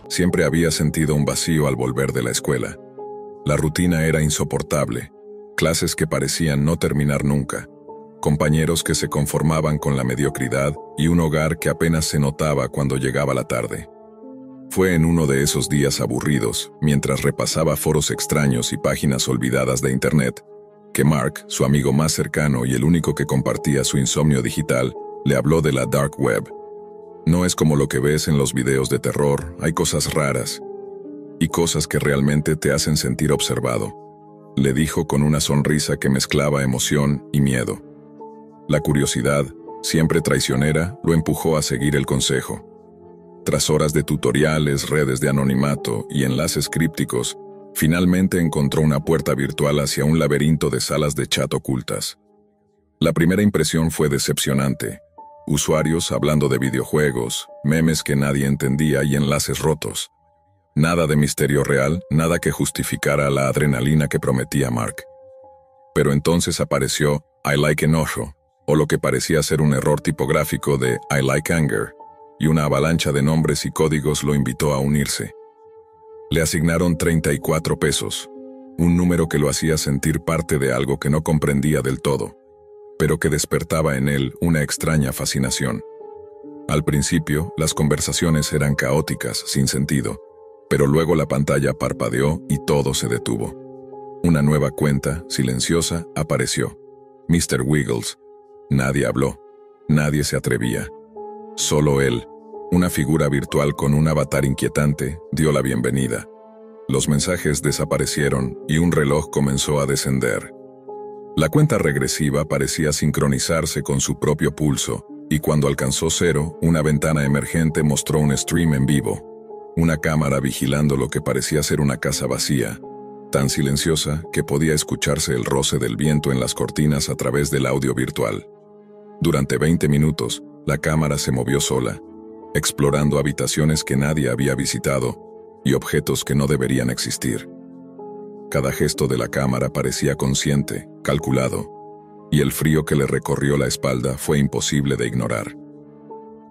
Siempre había sentido un vacío al volver de la escuela. La rutina era insoportable, clases que parecían no terminar nunca, compañeros que se conformaban con la mediocridad y un hogar que apenas se notaba cuando llegaba la tarde. Fue en uno de esos días aburridos, mientras repasaba foros extraños y páginas olvidadas de Internet, que Mark, su amigo más cercano y el único que compartía su insomnio digital, le habló de la Dark Web. No es como lo que ves en los videos de terror, hay cosas raras y cosas que realmente te hacen sentir observado, le dijo con una sonrisa que mezclaba emoción y miedo. La curiosidad, siempre traicionera, lo empujó a seguir el consejo. Tras horas de tutoriales, redes de anonimato y enlaces crípticos, finalmente encontró una puerta virtual hacia un laberinto de salas de chat ocultas. La primera impresión fue decepcionante. Usuarios hablando de videojuegos, memes que nadie entendía y enlaces rotos. Nada de misterio real, nada que justificara la adrenalina que prometía Mark. Pero entonces apareció I like enojo, o lo que parecía ser un error tipográfico de I like anger, y una avalancha de nombres y códigos lo invitó a unirse. Le asignaron 34 pesos, un número que lo hacía sentir parte de algo que no comprendía del todo, pero que despertaba en él una extraña fascinación. Al principio, las conversaciones eran caóticas, sin sentido, pero luego la pantalla parpadeó y todo se detuvo. Una nueva cuenta, silenciosa, apareció. Mr. Wiggles. Nadie habló. Nadie se atrevía. Solo él, una figura virtual con un avatar inquietante, dio la bienvenida. Los mensajes desaparecieron y un reloj comenzó a descender. La cuenta regresiva parecía sincronizarse con su propio pulso, y cuando alcanzó 0, una ventana emergente mostró un stream en vivo. Una cámara vigilando lo que parecía ser una casa vacía, tan silenciosa que podía escucharse el roce del viento en las cortinas a través del audio virtual. Durante 20 minutos, la cámara se movió sola, explorando habitaciones que nadie había visitado y objetos que no deberían existir. Cada gesto de la cámara parecía consciente, calculado, y el frío que le recorrió la espalda fue imposible de ignorar.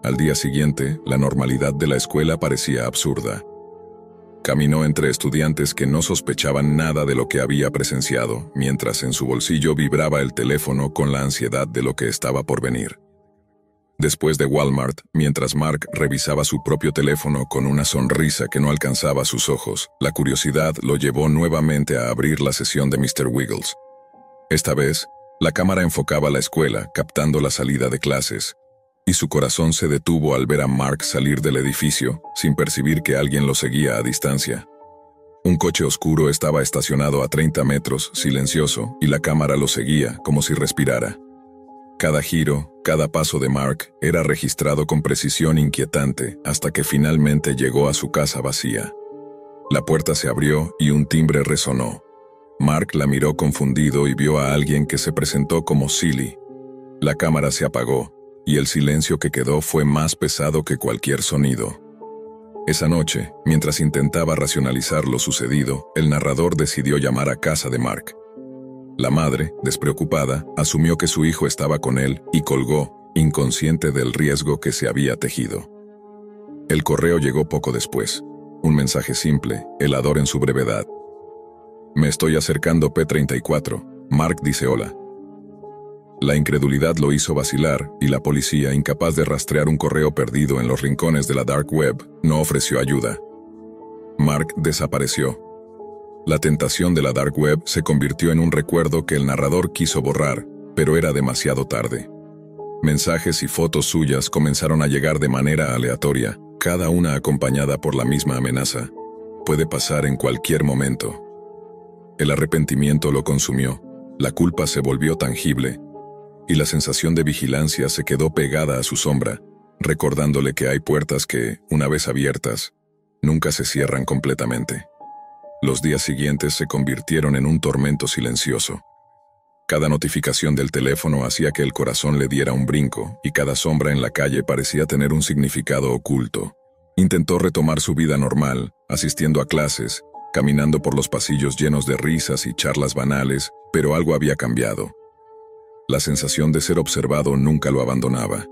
Al día siguiente, la normalidad de la escuela parecía absurda. Caminó entre estudiantes que no sospechaban nada de lo que había presenciado, mientras en su bolsillo vibraba el teléfono con la ansiedad de lo que estaba por venir. Después de Walmart, mientras Mark revisaba su propio teléfono con una sonrisa que no alcanzaba sus ojos, la curiosidad lo llevó nuevamente a abrir la sesión de Mr. Wiggles. Esta vez, la cámara enfocaba la escuela, captando la salida de clases, y su corazón se detuvo al ver a Mark salir del edificio, sin percibir que alguien lo seguía a distancia. Un coche oscuro estaba estacionado a 30 metros, silencioso, y la cámara lo seguía, como si respirara. Cada giro, cada paso de Mark era registrado con precisión inquietante hasta que finalmente llegó a su casa vacía. La puerta se abrió y un timbre resonó. Mark la miró confundido y vio a alguien que se presentó como Silly. La cámara se apagó, y el silencio que quedó fue más pesado que cualquier sonido. Esa noche, mientras intentaba racionalizar lo sucedido, el narrador decidió llamar a casa de Mark. La madre, despreocupada, asumió que su hijo estaba con él y colgó, inconsciente del riesgo que se había tejido. El correo llegó poco después. Un mensaje simple, helador en su brevedad. Me estoy acercando P34. Mark dice hola. La incredulidad lo hizo vacilar y la policía, incapaz de rastrear un correo perdido en los rincones de la Dark Web, no ofreció ayuda. Mark desapareció. La tentación de la Dark Web se convirtió en un recuerdo que el narrador quiso borrar, pero era demasiado tarde. Mensajes y fotos suyas comenzaron a llegar de manera aleatoria, cada una acompañada por la misma amenaza. Puede pasar en cualquier momento. El arrepentimiento lo consumió, la culpa se volvió tangible, y la sensación de vigilancia se quedó pegada a su sombra, recordándole que hay puertas que, una vez abiertas, nunca se cierran completamente. Los días siguientes se convirtieron en un tormento silencioso. Cada notificación del teléfono hacía que el corazón le diera un brinco, y cada sombra en la calle parecía tener un significado oculto. Intentó retomar su vida normal, asistiendo a clases, caminando por los pasillos llenos de risas y charlas banales, pero algo había cambiado. La sensación de ser observado nunca lo abandonaba.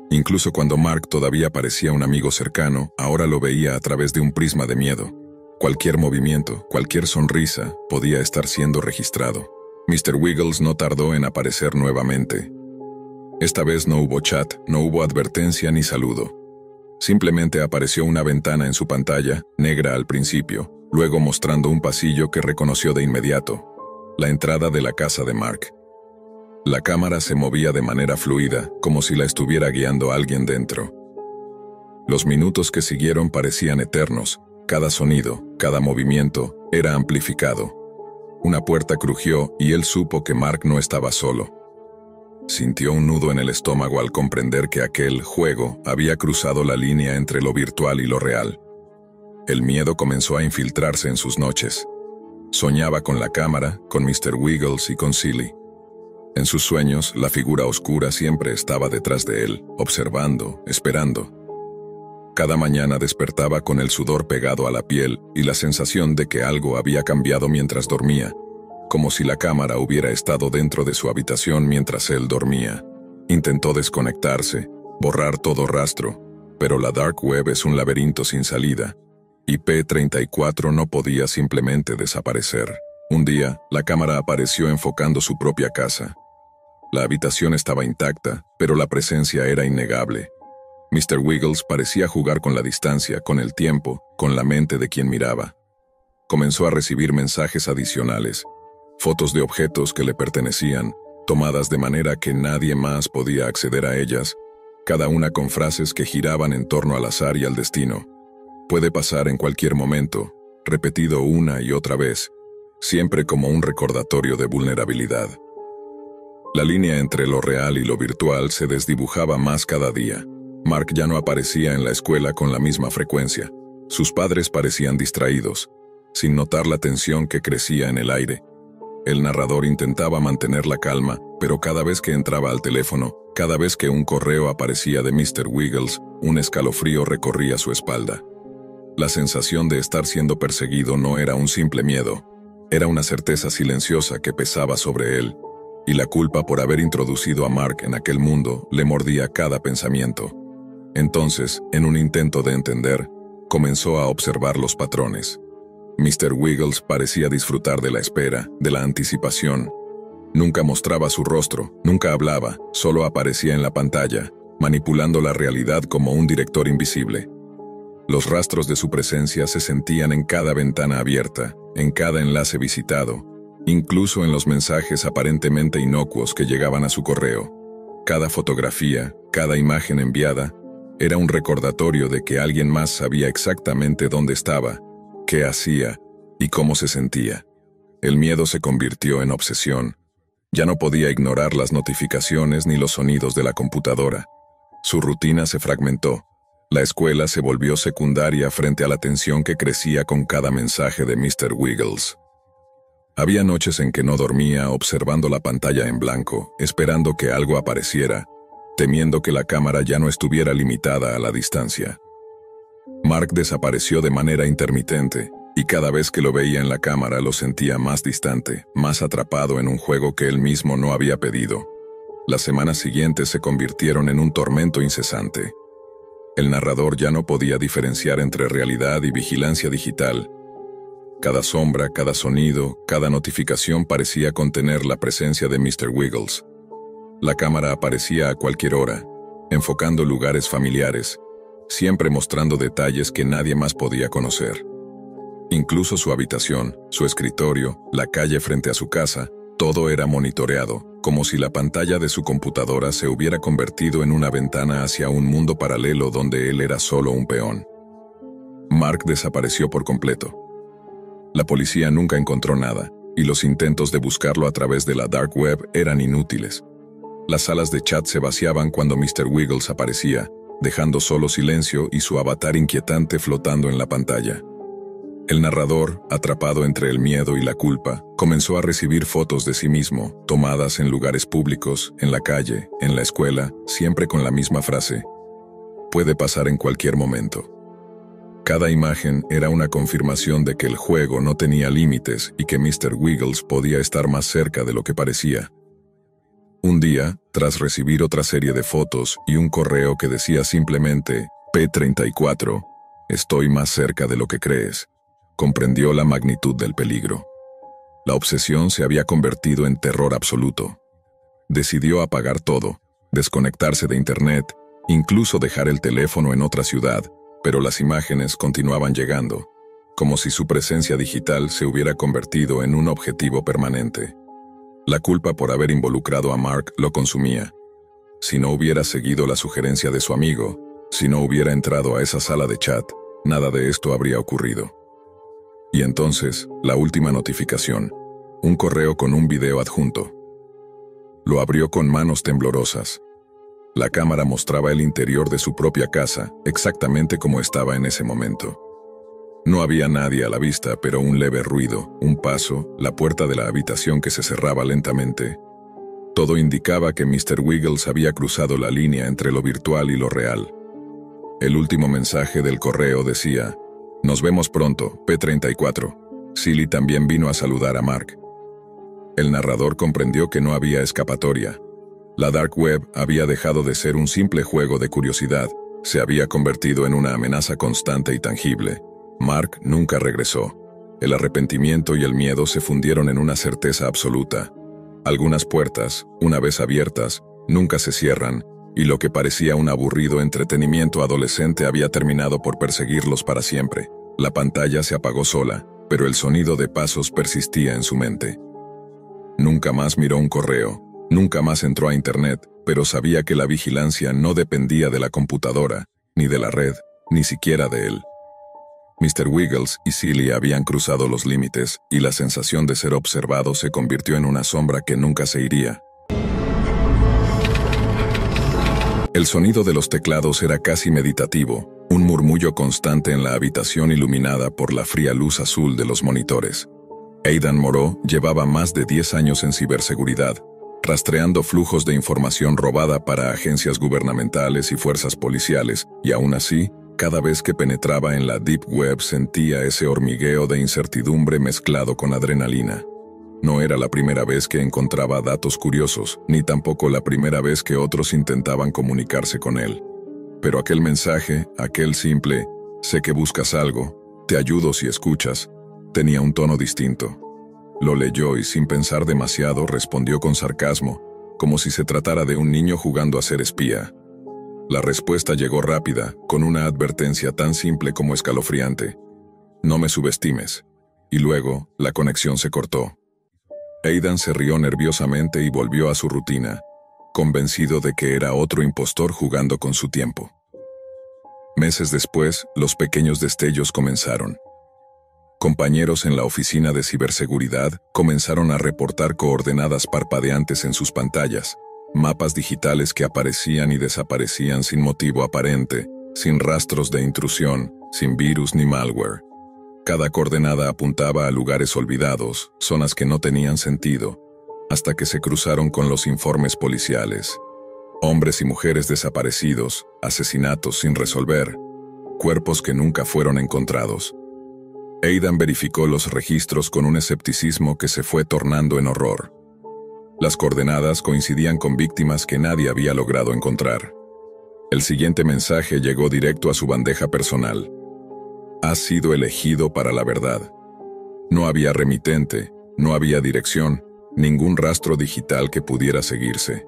Incluso cuando Mark todavía parecía un amigo cercano, ahora lo veía a través de un prisma de miedo. Cualquier movimiento, cualquier sonrisa, podía estar siendo registrado. Mr. Wiggles no tardó en aparecer nuevamente. Esta vez no hubo chat, no hubo advertencia ni saludo. Simplemente apareció una ventana en su pantalla, negra al principio, luego mostrando un pasillo que reconoció de inmediato: la entrada de la casa de Mark. La cámara se movía de manera fluida, como si la estuviera guiando alguien dentro. Los minutos que siguieron parecían eternos. Cada sonido, cada movimiento, era amplificado. Una puerta crujió y él supo que Mark no estaba solo. Sintió un nudo en el estómago al comprender que aquel juego había cruzado la línea entre lo virtual y lo real. El miedo comenzó a infiltrarse en sus noches. Soñaba con la cámara, con Mr. Wiggles y con Silly. En sus sueños, la figura oscura siempre estaba detrás de él, observando, esperando. Cada mañana despertaba con el sudor pegado a la piel y la sensación de que algo había cambiado mientras dormía, como si la cámara hubiera estado dentro de su habitación mientras él dormía. Intentó desconectarse, borrar todo rastro, pero la Dark Web es un laberinto sin salida. IP34 no podía simplemente desaparecer. Un día, la cámara apareció enfocando su propia casa. La habitación estaba intacta, pero la presencia era innegable. Mr. Wiggles parecía jugar con la distancia, con el tiempo, con la mente de quien miraba. Comenzó a recibir mensajes adicionales, fotos de objetos que le pertenecían, tomadas de manera que nadie más podía acceder a ellas, cada una con frases que giraban en torno al azar y al destino. Puede pasar en cualquier momento, repetido una y otra vez, siempre como un recordatorio de vulnerabilidad. La línea entre lo real y lo virtual se desdibujaba más cada día. Mark ya no aparecía en la escuela con la misma frecuencia. Sus padres parecían distraídos, sin notar la tensión que crecía en el aire. El narrador intentaba mantener la calma, pero cada vez que entraba al teléfono, cada vez que un correo aparecía de Mr. Wiggles, un escalofrío recorría su espalda. La sensación de estar siendo perseguido no era un simple miedo, era una certeza silenciosa que pesaba sobre él, y la culpa por haber introducido a Mark en aquel mundo le mordía cada pensamiento. Entonces, en un intento de entender, comenzó a observar los patrones. Mr. Wiggles parecía disfrutar de la espera, de la anticipación. Nunca mostraba su rostro, nunca hablaba, solo aparecía en la pantalla, manipulando la realidad como un director invisible. Los rastros de su presencia se sentían en cada ventana abierta, en cada enlace visitado, incluso en los mensajes aparentemente inocuos que llegaban a su correo. Cada fotografía, cada imagen enviada, era un recordatorio de que alguien más sabía exactamente dónde estaba, qué hacía y cómo se sentía. El miedo se convirtió en obsesión. Ya no podía ignorar las notificaciones ni los sonidos de la computadora. Su rutina se fragmentó. La escuela se volvió secundaria frente a la tensión que crecía con cada mensaje de Mr. Wiggles. Había noches en que no dormía observando la pantalla en blanco, esperando que algo apareciera, temiendo que la cámara ya no estuviera limitada a la distancia. Mark desapareció de manera intermitente, y cada vez que lo veía en la cámara lo sentía más distante, más atrapado en un juego que él mismo no había pedido. Las semanas siguientes se convirtieron en un tormento incesante. El narrador ya no podía diferenciar entre realidad y vigilancia digital. Cada sombra, cada sonido, cada notificación parecía contener la presencia de Mr. Wiggles. La cámara aparecía a cualquier hora, enfocando lugares familiares, siempre mostrando detalles que nadie más podía conocer. Incluso su habitación, su escritorio, la calle frente a su casa, todo era monitoreado, como si la pantalla de su computadora se hubiera convertido en una ventana hacia un mundo paralelo donde él era solo un peón. Mark desapareció por completo. La policía nunca encontró nada, y los intentos de buscarlo a través de la Dark Web eran inútiles. Las salas de chat se vaciaban cuando Mr. Wiggles aparecía, dejando solo silencio y su avatar inquietante flotando en la pantalla. El narrador, atrapado entre el miedo y la culpa, comenzó a recibir fotos de sí mismo, tomadas en lugares públicos, en la calle, en la escuela, siempre con la misma frase: puede pasar en cualquier momento. Cada imagen era una confirmación de que el juego no tenía límites y que Mr. Wiggles podía estar más cerca de lo que parecía. Un día, tras recibir otra serie de fotos y un correo que decía simplemente P34, estoy más cerca de lo que crees, comprendió la magnitud del peligro. La obsesión se había convertido en terror absoluto. Decidió apagar todo, desconectarse de internet, incluso dejar el teléfono en otra ciudad, pero las imágenes continuaban llegando, como si su presencia digital se hubiera convertido en un objetivo permanente. La culpa por haber involucrado a Mark lo consumía. Si no hubiera seguido la sugerencia de su amigo, si no hubiera entrado a esa sala de chat, nada de esto habría ocurrido. Y entonces, la última notificación, un correo con un video adjunto. Lo abrió con manos temblorosas. La cámara mostraba el interior de su propia casa, exactamente como estaba en ese momento. No había nadie a la vista, pero un leve ruido, un paso, la puerta de la habitación que se cerraba lentamente. Todo indicaba que Mr. Wiggles había cruzado la línea entre lo virtual y lo real. El último mensaje del correo decía: «Nos vemos pronto, P34. Silly también vino a saludar a Mark». El narrador comprendió que no había escapatoria. La Dark Web había dejado de ser un simple juego de curiosidad, se había convertido en una amenaza constante y tangible. Mark nunca regresó. El arrepentimiento y el miedo se fundieron en una certeza absoluta. Algunas puertas, una vez abiertas, nunca se cierran, y lo que parecía un aburrido entretenimiento adolescente había terminado por perseguirlos para siempre. La pantalla se apagó sola, pero el sonido de pasos persistía en su mente. Nunca más miró un correo, nunca más entró a internet, pero sabía que la vigilancia no dependía de la computadora, ni de la red, ni siquiera de él. Mr. Wiggles y Silly habían cruzado los límites, y la sensación de ser observado se convirtió en una sombra que nunca se iría. El sonido de los teclados era casi meditativo, un murmullo constante en la habitación iluminada por la fría luz azul de los monitores. Aidan Moreau llevaba más de 10 años en ciberseguridad, rastreando flujos de información robada para agencias gubernamentales y fuerzas policiales, y aún así, cada vez que penetraba en la Deep Web sentía ese hormigueo de incertidumbre mezclado con adrenalina. No era la primera vez que encontraba datos curiosos, ni tampoco la primera vez que otros intentaban comunicarse con él. Pero aquel mensaje, aquel simple, «sé que buscas algo, te ayudo si escuchas», tenía un tono distinto. Lo leyó y sin pensar demasiado respondió con sarcasmo, como si se tratara de un niño jugando a ser espía. La respuesta llegó rápida, con una advertencia tan simple como escalofriante: «No me subestimes». Y luego, la conexión se cortó. Aidan se rió nerviosamente y volvió a su rutina, convencido de que era otro impostor jugando con su tiempo. Meses después, los pequeños destellos comenzaron. Compañeros en la oficina de ciberseguridad comenzaron a reportar coordenadas parpadeantes en sus pantallas, mapas digitales que aparecían y desaparecían sin motivo aparente, sin rastros de intrusión, sin virus ni malware. Cada coordenada apuntaba a lugares olvidados, zonas que no tenían sentido, hasta que se cruzaron con los informes policiales. Hombres y mujeres desaparecidos, asesinatos sin resolver, cuerpos que nunca fueron encontrados. Aidan verificó los registros con un escepticismo que se fue tornando en horror. Las coordenadas coincidían con víctimas que nadie había logrado encontrar. El siguiente mensaje llegó directo a su bandeja personal: «Has sido elegido para la verdad». No había remitente, no había dirección, ningún rastro digital que pudiera seguirse.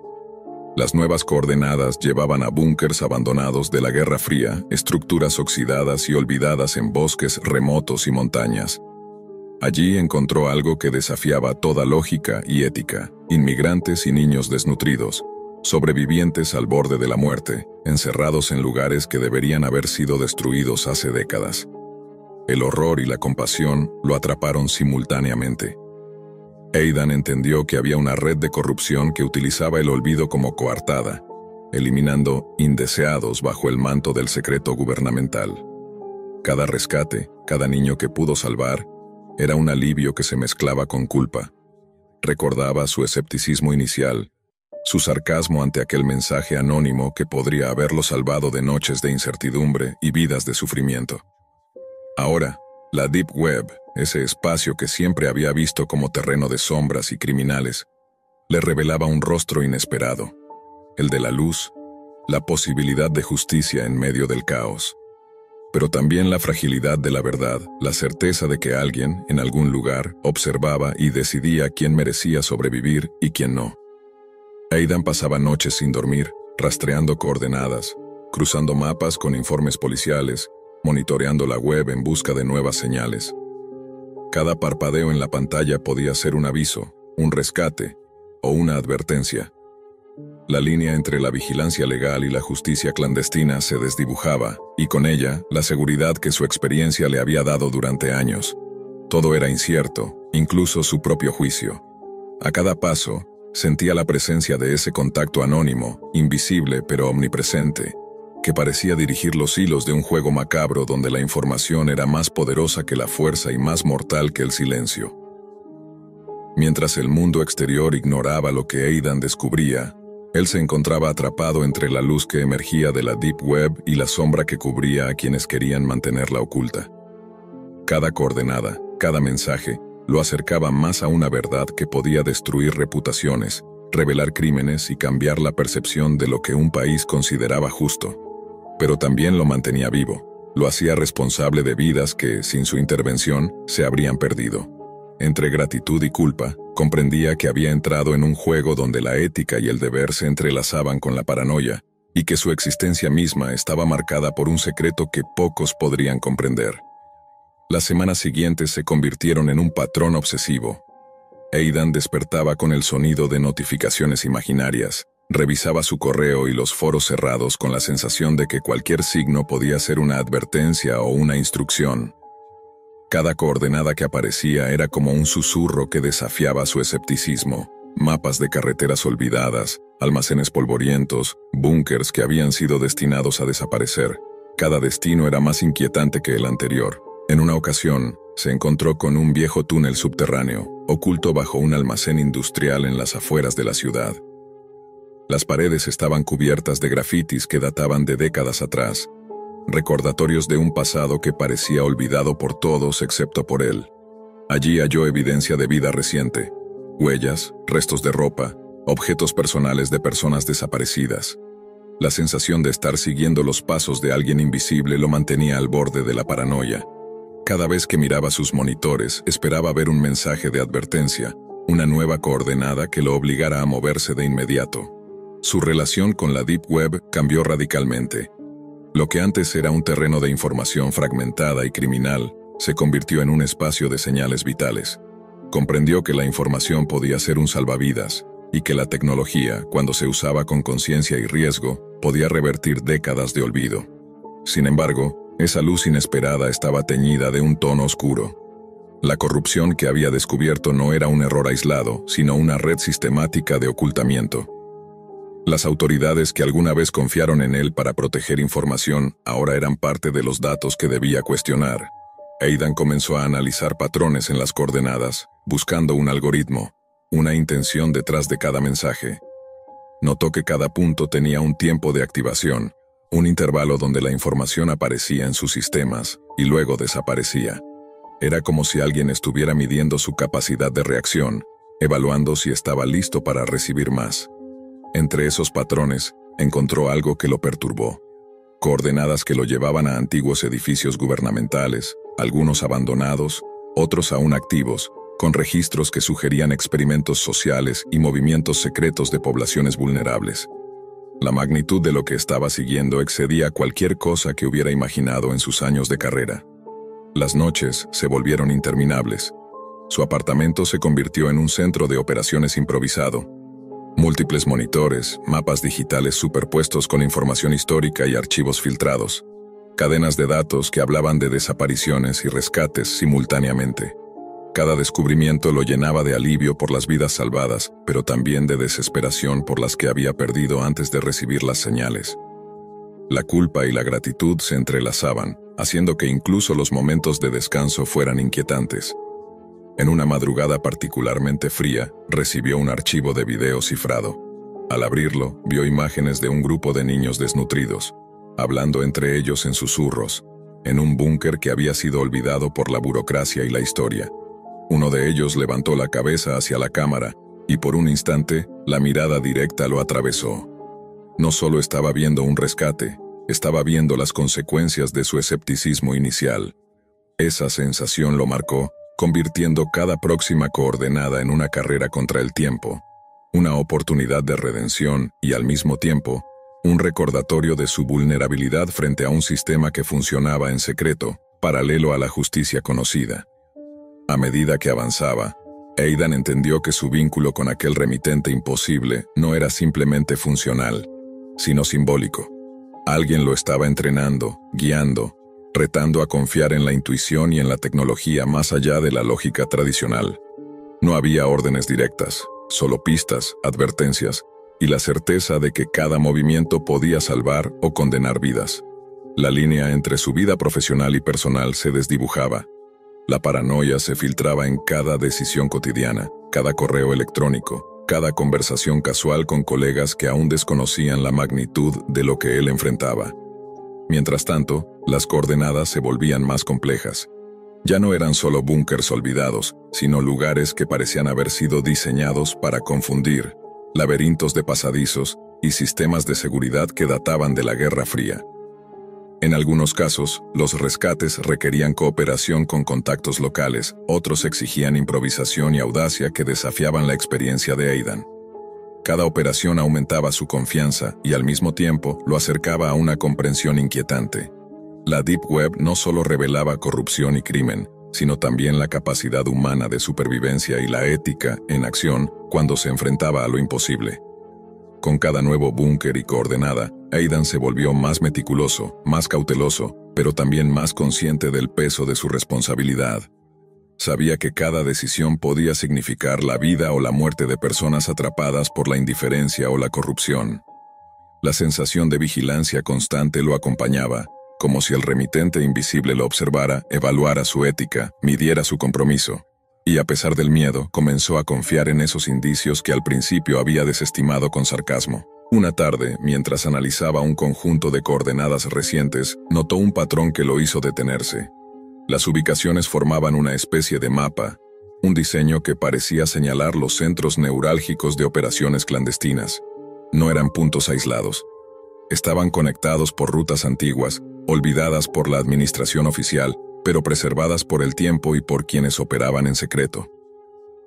Las nuevas coordenadas llevaban a búnkers abandonados de la Guerra Fría, estructuras oxidadas y olvidadas en bosques remotos y montañas. Allí encontró algo que desafiaba toda lógica y ética: inmigrantes y niños desnutridos, sobrevivientes al borde de la muerte, encerrados en lugares que deberían haber sido destruidos hace décadas. El horror y la compasión lo atraparon simultáneamente. Aidan entendió que había una red de corrupción que utilizaba el olvido como coartada, eliminando indeseados bajo el manto del secreto gubernamental. Cada rescate, cada niño que pudo salvar, era un alivio que se mezclaba con culpa. Recordaba su escepticismo inicial, su sarcasmo ante aquel mensaje anónimo que podría haberlo salvado de noches de incertidumbre y vidas de sufrimiento. Ahora, la Deep Web, ese espacio que siempre había visto como terreno de sombras y criminales, le revelaba un rostro inesperado, el de la luz, la posibilidad de justicia en medio del caos. Pero también la fragilidad de la verdad, la certeza de que alguien, en algún lugar, observaba y decidía quién merecía sobrevivir y quién no. Aidan pasaba noches sin dormir, rastreando coordenadas, cruzando mapas con informes policiales, monitoreando la web en busca de nuevas señales. Cada parpadeo en la pantalla podía ser un aviso, un rescate o una advertencia. La línea entre la vigilancia legal y la justicia clandestina se desdibujaba, y con ella, la seguridad que su experiencia le había dado durante años. Todo era incierto, incluso su propio juicio. A cada paso, sentía la presencia de ese contacto anónimo, invisible pero omnipresente, que parecía dirigir los hilos de un juego macabro donde la información era más poderosa que la fuerza y más mortal que el silencio. Mientras el mundo exterior ignoraba lo que Aidan descubría, él se encontraba atrapado entre la luz que emergía de la Deep Web y la sombra que cubría a quienes querían mantenerla oculta. Cada coordenada, cada mensaje, lo acercaba más a una verdad que podía destruir reputaciones, revelar crímenes y cambiar la percepción de lo que un país consideraba justo. Pero también lo mantenía vivo, lo hacía responsable de vidas que, sin su intervención, se habrían perdido. Entre gratitud y culpa, comprendía que había entrado en un juego donde la ética y el deber se entrelazaban con la paranoia, y que su existencia misma estaba marcada por un secreto que pocos podrían comprender. Las semanas siguientes se convirtieron en un patrón obsesivo. Aidan despertaba con el sonido de notificaciones imaginarias, revisaba su correo y los foros cerrados con la sensación de que cualquier signo podía ser una advertencia o una instrucción. Cada coordenada que aparecía era como un susurro que desafiaba su escepticismo. Mapas de carreteras olvidadas, almacenes polvorientos, búnkers que habían sido destinados a desaparecer. Cada destino era más inquietante que el anterior. En una ocasión, se encontró con un viejo túnel subterráneo, oculto bajo un almacén industrial en las afueras de la ciudad. Las paredes estaban cubiertas de grafitis que databan de décadas atrás, recordatorios de un pasado que parecía olvidado por todos excepto por él. Allí halló evidencia de vida reciente, huellas, restos de ropa, objetos personales de personas desaparecidas. La sensación de estar siguiendo los pasos de alguien invisible lo mantenía al borde de la paranoia. Cada vez que miraba sus monitores, esperaba ver un mensaje de advertencia, una nueva coordenada que lo obligara a moverse de inmediato. Su relación con la Deep Web cambió radicalmente. Lo que antes era un terreno de información fragmentada y criminal, se convirtió en un espacio de señales vitales. Comprendió que la información podía ser un salvavidas, y que la tecnología, cuando se usaba con conciencia y riesgo, podía revertir décadas de olvido. Sin embargo, esa luz inesperada estaba teñida de un tono oscuro. La corrupción que había descubierto no era un error aislado, sino una red sistemática de ocultamiento. Las autoridades que alguna vez confiaron en él para proteger información ahora eran parte de los datos que debía cuestionar. Aidan comenzó a analizar patrones en las coordenadas, buscando un algoritmo, una intención detrás de cada mensaje. Notó que cada punto tenía un tiempo de activación, un intervalo donde la información aparecía en sus sistemas y luego desaparecía. Era como si alguien estuviera midiendo su capacidad de reacción, evaluando si estaba listo para recibir más. Entre esos patrones, encontró algo que lo perturbó. Coordenadas que lo llevaban a antiguos edificios gubernamentales, algunos abandonados, otros aún activos, con registros que sugerían experimentos sociales y movimientos secretos de poblaciones vulnerables. La magnitud de lo que estaba siguiendo excedía cualquier cosa que hubiera imaginado en sus años de carrera. Las noches se volvieron interminables. Su apartamento se convirtió en un centro de operaciones improvisado. Múltiples monitores, mapas digitales superpuestos con información histórica y archivos filtrados. Cadenas de datos que hablaban de desapariciones y rescates simultáneamente. Cada descubrimiento lo llenaba de alivio por las vidas salvadas, pero también de desesperación por las que había perdido antes de recibir las señales. La culpa y la gratitud se entrelazaban, haciendo que incluso los momentos de descanso fueran inquietantes. En una madrugada particularmente fría, recibió un archivo de video cifrado. Al abrirlo, vio imágenes de un grupo de niños desnutridos, hablando entre ellos en susurros, en un búnker que había sido olvidado por la burocracia y la historia. Uno de ellos levantó la cabeza hacia la cámara, y por un instante, la mirada directa lo atravesó. No solo estaba viendo un rescate, estaba viendo las consecuencias de su escepticismo inicial. Esa sensación lo marcó, convirtiendo cada próxima coordenada en una carrera contra el tiempo, una oportunidad de redención y, al mismo tiempo, un recordatorio de su vulnerabilidad frente a un sistema que funcionaba en secreto, paralelo a la justicia conocida. A medida que avanzaba, Aidan entendió que su vínculo con aquel remitente imposible no era simplemente funcional, sino simbólico. Alguien lo estaba entrenando, guiando, retando a confiar en la intuición y en la tecnología más allá de la lógica tradicional. No había órdenes directas, solo pistas, advertencias, y la certeza de que cada movimiento podía salvar o condenar vidas. La línea entre su vida profesional y personal se desdibujaba. La paranoia se filtraba en cada decisión cotidiana, cada correo electrónico, cada conversación casual con colegas que aún desconocían la magnitud de lo que él enfrentaba. Mientras tanto, las coordenadas se volvían más complejas. Ya no eran solo búnkers olvidados, sino lugares que parecían haber sido diseñados para confundir, laberintos de pasadizos y sistemas de seguridad que databan de la Guerra Fría. En algunos casos, los rescates requerían cooperación con contactos locales, otros exigían improvisación y audacia que desafiaban la experiencia de Aidan. Cada operación aumentaba su confianza y al mismo tiempo lo acercaba a una comprensión inquietante. La Deep Web no solo revelaba corrupción y crimen, sino también la capacidad humana de supervivencia y la ética en acción cuando se enfrentaba a lo imposible. Con cada nuevo búnker y coordenada, Aidan se volvió más meticuloso, más cauteloso, pero también más consciente del peso de su responsabilidad. Sabía que cada decisión podía significar la vida o la muerte de personas atrapadas por la indiferencia o la corrupción. La sensación de vigilancia constante lo acompañaba, como si el remitente invisible lo observara, evaluara su ética, midiera su compromiso. Y a pesar del miedo, comenzó a confiar en esos indicios que al principio había desestimado con sarcasmo. Una tarde, mientras analizaba un conjunto de coordenadas recientes, notó un patrón que lo hizo detenerse. Las ubicaciones formaban una especie de mapa, un diseño que parecía señalar los centros neurálgicos de operaciones clandestinas. No eran puntos aislados. Estaban conectados por rutas antiguas, olvidadas por la administración oficial, pero preservadas por el tiempo y por quienes operaban en secreto.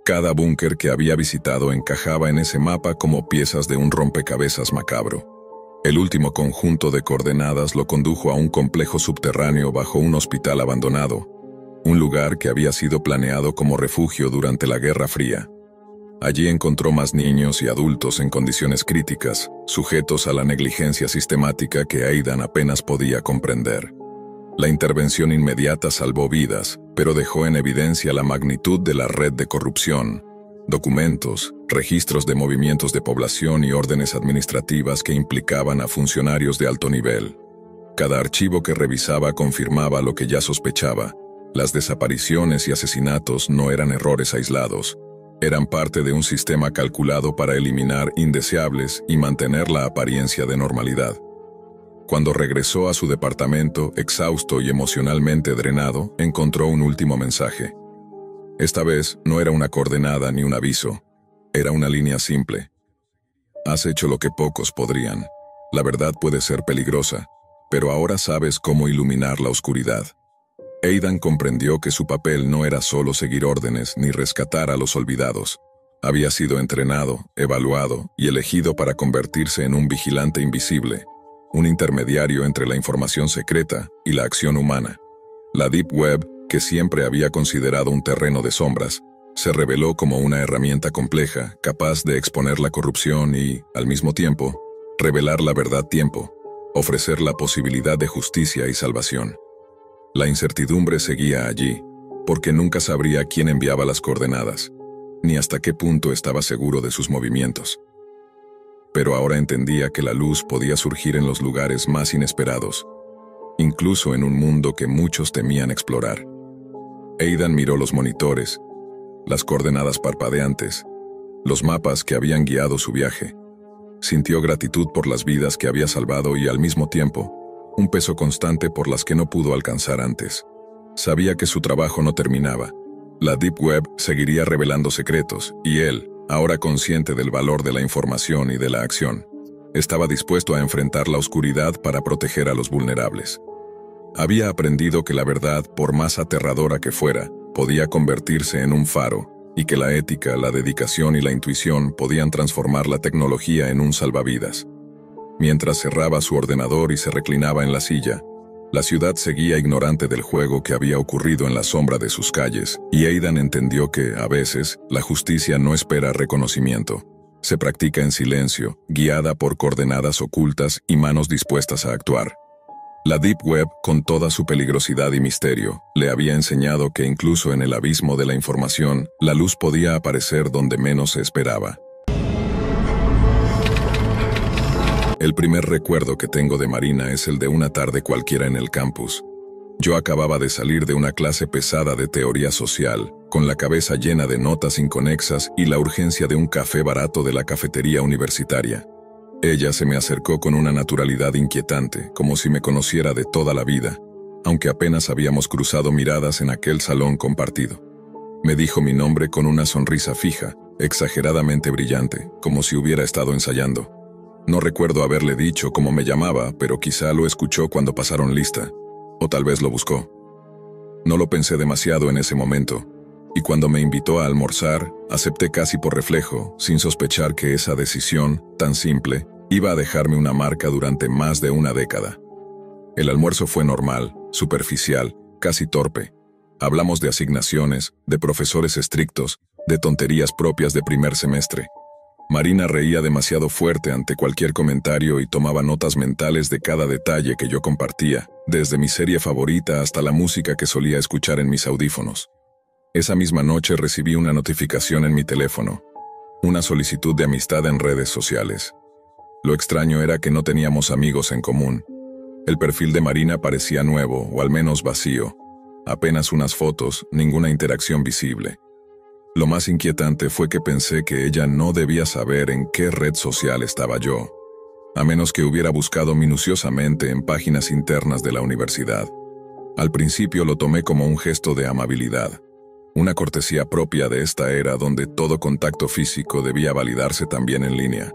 Cada búnker que había visitado encajaba en ese mapa como piezas de un rompecabezas macabro. El último conjunto de coordenadas lo condujo a un complejo subterráneo bajo un hospital abandonado, un lugar que había sido planeado como refugio durante la Guerra Fría. Allí encontró más niños y adultos en condiciones críticas, sujetos a la negligencia sistemática que Aidan apenas podía comprender. La intervención inmediata salvó vidas, pero dejó en evidencia la magnitud de la red de corrupción, documentos, registros de movimientos de población y órdenes administrativas que implicaban a funcionarios de alto nivel. Cada archivo que revisaba confirmaba lo que ya sospechaba. Las desapariciones y asesinatos no eran errores aislados. Eran parte de un sistema calculado para eliminar indeseables y mantener la apariencia de normalidad. Cuando regresó a su departamento, exhausto y emocionalmente drenado, encontró un último mensaje. Esta vez no era una coordenada ni un aviso, era una línea simple. Has hecho lo que pocos podrían. La verdad puede ser peligrosa, pero ahora sabes cómo iluminar la oscuridad. Aidan comprendió que su papel no era solo seguir órdenes ni rescatar a los olvidados. Había sido entrenado, evaluado y elegido para convertirse en un vigilante invisible, un intermediario entre la información secreta y la acción humana. La Deep Web, que siempre había considerado un terreno de sombras, se reveló como una herramienta compleja, capaz de exponer la corrupción y, al mismo tiempo, revelar la verdad a tiempo, ofrecer la posibilidad de justicia y salvación. La incertidumbre seguía allí, porque nunca sabría quién enviaba las coordenadas, ni hasta qué punto estaba seguro de sus movimientos. Pero ahora entendía que la luz podía surgir en los lugares más inesperados, incluso en un mundo que muchos temían explorar. Aidan miró los monitores, las coordenadas parpadeantes, los mapas que habían guiado su viaje. Sintió gratitud por las vidas que había salvado y, al mismo tiempo, un peso constante por las que no pudo alcanzar antes. Sabía que su trabajo no terminaba. La Deep Web seguiría revelando secretos, y él, Ahora consciente del valor de la información y de la acción, estaba dispuesto a enfrentar la oscuridad para proteger a los vulnerables. Había aprendido que la verdad, por más aterradora que fuera, podía convertirse en un faro, y que la ética, la dedicación y la intuición podían transformar la tecnología en un salvavidas. Mientras cerraba su ordenador y se reclinaba en la silla, la ciudad seguía ignorante del juego que había ocurrido en la sombra de sus calles, y Aidan entendió que, a veces, la justicia no espera reconocimiento. Se practica en silencio, guiada por coordenadas ocultas y manos dispuestas a actuar. La Deep Web, con toda su peligrosidad y misterio, le había enseñado que incluso en el abismo de la información, la luz podía aparecer donde menos se esperaba. El primer recuerdo que tengo de Marina es el de una tarde cualquiera en el campus. Yo acababa de salir de una clase pesada de teoría social, con la cabeza llena de notas inconexas y la urgencia de un café barato de la cafetería universitaria. Ella se me acercó con una naturalidad inquietante, como si me conociera de toda la vida, aunque apenas habíamos cruzado miradas en aquel salón compartido. Me dijo mi nombre con una sonrisa fija, exageradamente brillante, como si hubiera estado ensayando. No recuerdo haberle dicho cómo me llamaba, pero quizá lo escuchó cuando pasaron lista, o tal vez lo buscó. No lo pensé demasiado en ese momento, y cuando me invitó a almorzar, acepté casi por reflejo, sin sospechar que esa decisión, tan simple, iba a dejarme una marca durante más de una década. El almuerzo fue normal, superficial, casi torpe. Hablamos de asignaciones, de profesores estrictos, de tonterías propias de primer semestre. Marina reía demasiado fuerte ante cualquier comentario y tomaba notas mentales de cada detalle que yo compartía, desde mi serie favorita hasta la música que solía escuchar en mis audífonos. Esa misma noche recibí una notificación en mi teléfono, una solicitud de amistad en redes sociales. Lo extraño era que no teníamos amigos en común. El perfil de Marina parecía nuevo, o al menos vacío. Apenas unas fotos, ninguna interacción visible. Lo más inquietante fue que pensé que ella no debía saber en qué red social estaba yo, a menos que hubiera buscado minuciosamente en páginas internas de la universidad. Al principio lo tomé como un gesto de amabilidad, una cortesía propia de esta era donde todo contacto físico debía validarse también en línea.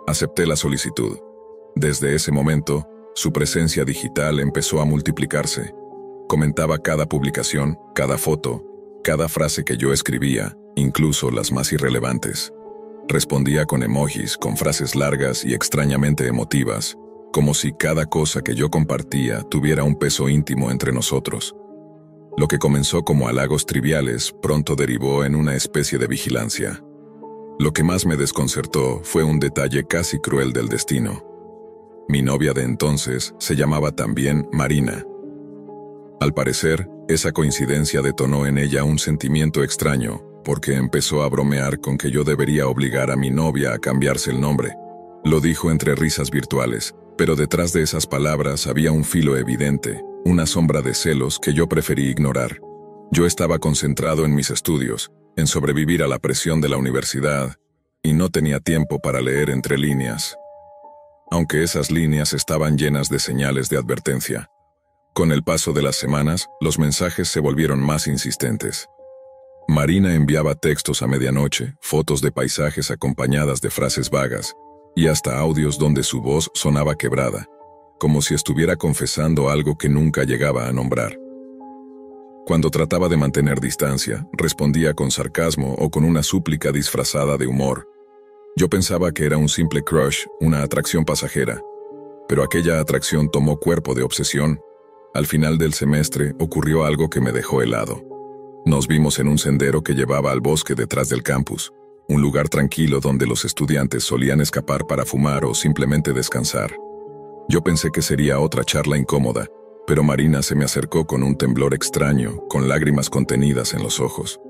Acepté la solicitud. Desde ese momento, su presencia digital empezó a multiplicarse. Comentaba cada publicación, cada foto, cada frase que yo escribía, incluso las más irrelevantes. Respondía con emojis, con frases largas y extrañamente emotivas, como si cada cosa que yo compartía tuviera un peso íntimo entre nosotros. Lo que comenzó como halagos triviales pronto derivó en una especie de vigilancia. Lo que más me desconcertó fue un detalle casi cruel del destino. Mi novia de entonces se llamaba también Marina. Al parecer, esa coincidencia detonó en ella un sentimiento extraño, porque empezó a bromear con que yo debería obligar a mi novia a cambiarse el nombre. Lo dijo entre risas virtuales, pero detrás de esas palabras había un filo evidente, una sombra de celos que yo preferí ignorar. Yo estaba concentrado en mis estudios, en sobrevivir a la presión de la universidad, y no tenía tiempo para leer entre líneas. Aunque esas líneas estaban llenas de señales de advertencia. Con el paso de las semanas, los mensajes se volvieron más insistentes. Marina enviaba textos a medianoche, fotos de paisajes acompañadas de frases vagas, y hasta audios donde su voz sonaba quebrada, como si estuviera confesando algo que nunca llegaba a nombrar. Cuando trataba de mantener distancia, respondía con sarcasmo o con una súplica disfrazada de humor. Yo pensaba que era un simple crush, una atracción pasajera, pero aquella atracción tomó cuerpo de obsesión. Al final del semestre ocurrió algo que me dejó helado. Nos vimos en un sendero que llevaba al bosque detrás del campus, un lugar tranquilo donde los estudiantes solían escapar para fumar o simplemente descansar. Yo pensé que sería otra charla incómoda, pero Marina se me acercó con un temblor extraño, con lágrimas contenidas en los ojos.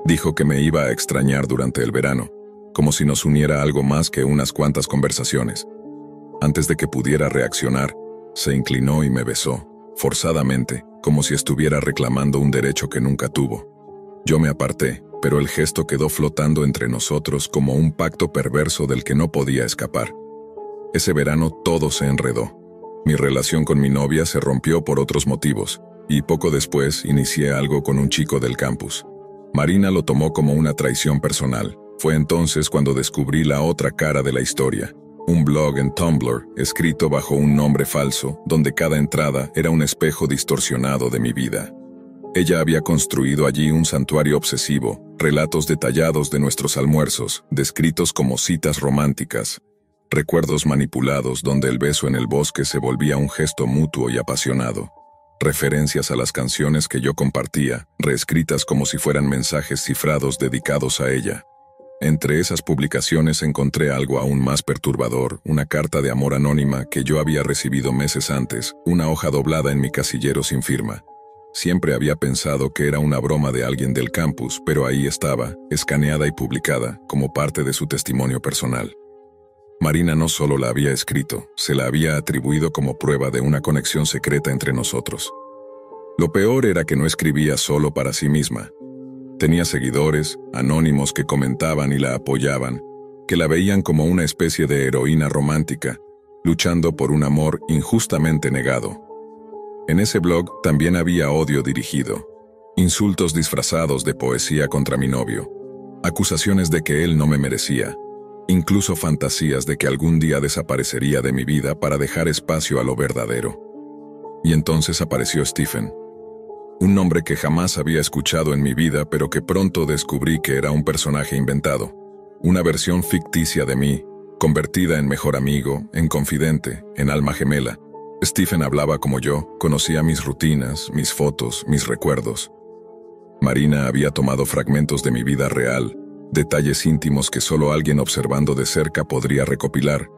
Dijo que me iba a extrañar durante el verano, como si nos uniera algo más que unas cuantas conversaciones. Antes de que pudiera reaccionar, se inclinó y me besó, forzadamente, como si estuviera reclamando un derecho que nunca tuvo. Yo me aparté, pero el gesto quedó flotando entre nosotros como un pacto perverso del que no podía escapar. Ese verano todo se enredó. Mi relación con mi novia se rompió por otros motivos, y poco después inicié algo con un chico del campus. Marina lo tomó como una traición personal, Fue entonces cuando descubrí la otra cara de la historia, un blog en Tumblr escrito bajo un nombre falso, donde cada entrada era un espejo distorsionado de mi vida. Ella había construido allí un santuario obsesivo, relatos detallados de nuestros almuerzos, descritos como citas románticas, recuerdos manipulados donde el beso en el bosque se volvía un gesto mutuo y apasionado, referencias a las canciones que yo compartía, reescritas como si fueran mensajes cifrados dedicados a ella. Entre esas publicaciones encontré algo aún más perturbador, una carta de amor anónima que yo había recibido meses antes, una hoja doblada en mi casillero sin firma. Siempre había pensado que era una broma de alguien del campus, pero ahí estaba, escaneada y publicada, como parte de su testimonio personal. Marina no solo la había escrito, se la había atribuido como prueba de una conexión secreta entre nosotros. Lo peor era que no escribía solo para sí misma. Tenía seguidores, anónimos que comentaban y la apoyaban, que la veían como una especie de heroína romántica, luchando por un amor injustamente negado. En ese blog también había odio dirigido, insultos disfrazados de poesía contra mi novio, acusaciones de que él no me merecía, incluso fantasías de que algún día desaparecería de mi vida para dejar espacio a lo verdadero. Y entonces apareció Stephen. Un nombre que jamás había escuchado en mi vida, pero que pronto descubrí que era un personaje inventado, una versión ficticia de mí, convertida en mejor amigo, en confidente, en alma gemela. Stephen hablaba como yo, conocía mis rutinas, mis fotos, mis recuerdos. Marina había tomado fragmentos de mi vida real, detalles íntimos que solo alguien observando de cerca podría recopilar,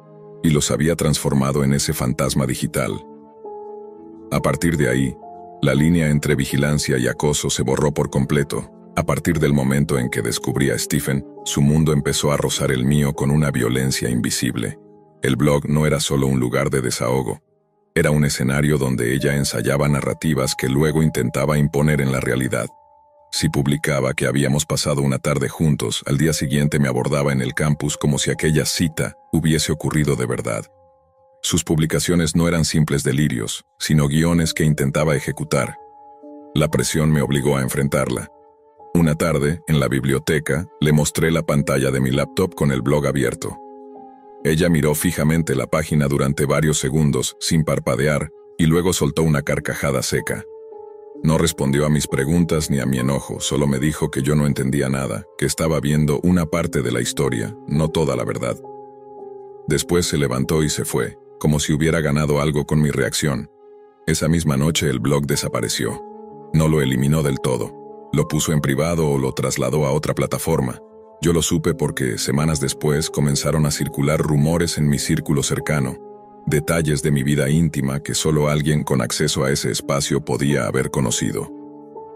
y los había transformado en ese fantasma digital. A partir de ahí, la línea entre vigilancia y acoso se borró por completo. A partir del momento en que descubrí a Stephen, su mundo empezó a rozar el mío con una violencia invisible. El blog no era solo un lugar de desahogo. Era un escenario donde ella ensayaba narrativas que luego intentaba imponer en la realidad. Si publicaba que habíamos pasado una tarde juntos, al día siguiente me abordaba en el campus como si aquella cita hubiese ocurrido de verdad. Sus publicaciones no eran simples delirios, sino guiones que intentaba ejecutar. La presión me obligó a enfrentarla. Una tarde, en la biblioteca, le mostré la pantalla de mi laptop con el blog abierto. Ella miró fijamente la página durante varios segundos, sin parpadear, y luego soltó una carcajada seca. No respondió a mis preguntas ni a mi enojo, solo me dijo que yo no entendía nada, que estaba viendo una parte de la historia, no toda la verdad. Después se levantó y se fue, como si hubiera ganado algo con mi reacción. Esa misma noche el blog desapareció. No lo eliminó del todo. Lo puso en privado o lo trasladó a otra plataforma. Yo lo supe porque, semanas después, comenzaron a circular rumores en mi círculo cercano. Detalles de mi vida íntima que solo alguien con acceso a ese espacio podía haber conocido.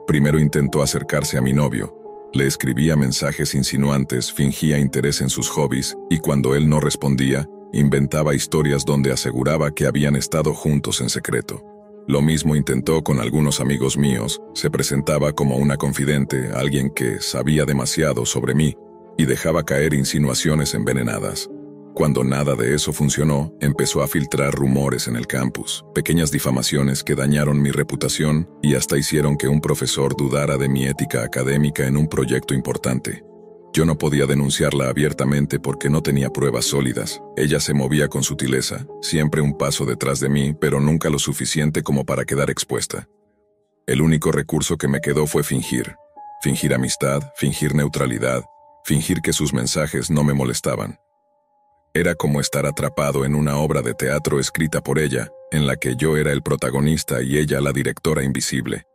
Primero intentó acercarse a mi novio. Le escribía mensajes insinuantes, fingía interés en sus hobbies, y cuando él no respondía, inventaba historias donde aseguraba que habían estado juntos en secreto. Lo mismo intentó con algunos amigos míos, se presentaba como una confidente, alguien que sabía demasiado sobre mí, y dejaba caer insinuaciones envenenadas. Cuando nada de eso funcionó, empezó a filtrar rumores en el campus, pequeñas difamaciones que dañaron mi reputación y hasta hicieron que un profesor dudara de mi ética académica en un proyecto importante. Yo no podía denunciarla abiertamente porque no tenía pruebas sólidas. Ella se movía con sutileza, siempre un paso detrás de mí, pero nunca lo suficiente como para quedar expuesta. El único recurso que me quedó fue fingir. Fingir amistad, fingir neutralidad, fingir que sus mensajes no me molestaban. Era como estar atrapado en una obra de teatro escrita por ella, en la que yo era el protagonista y ella la directora invisible.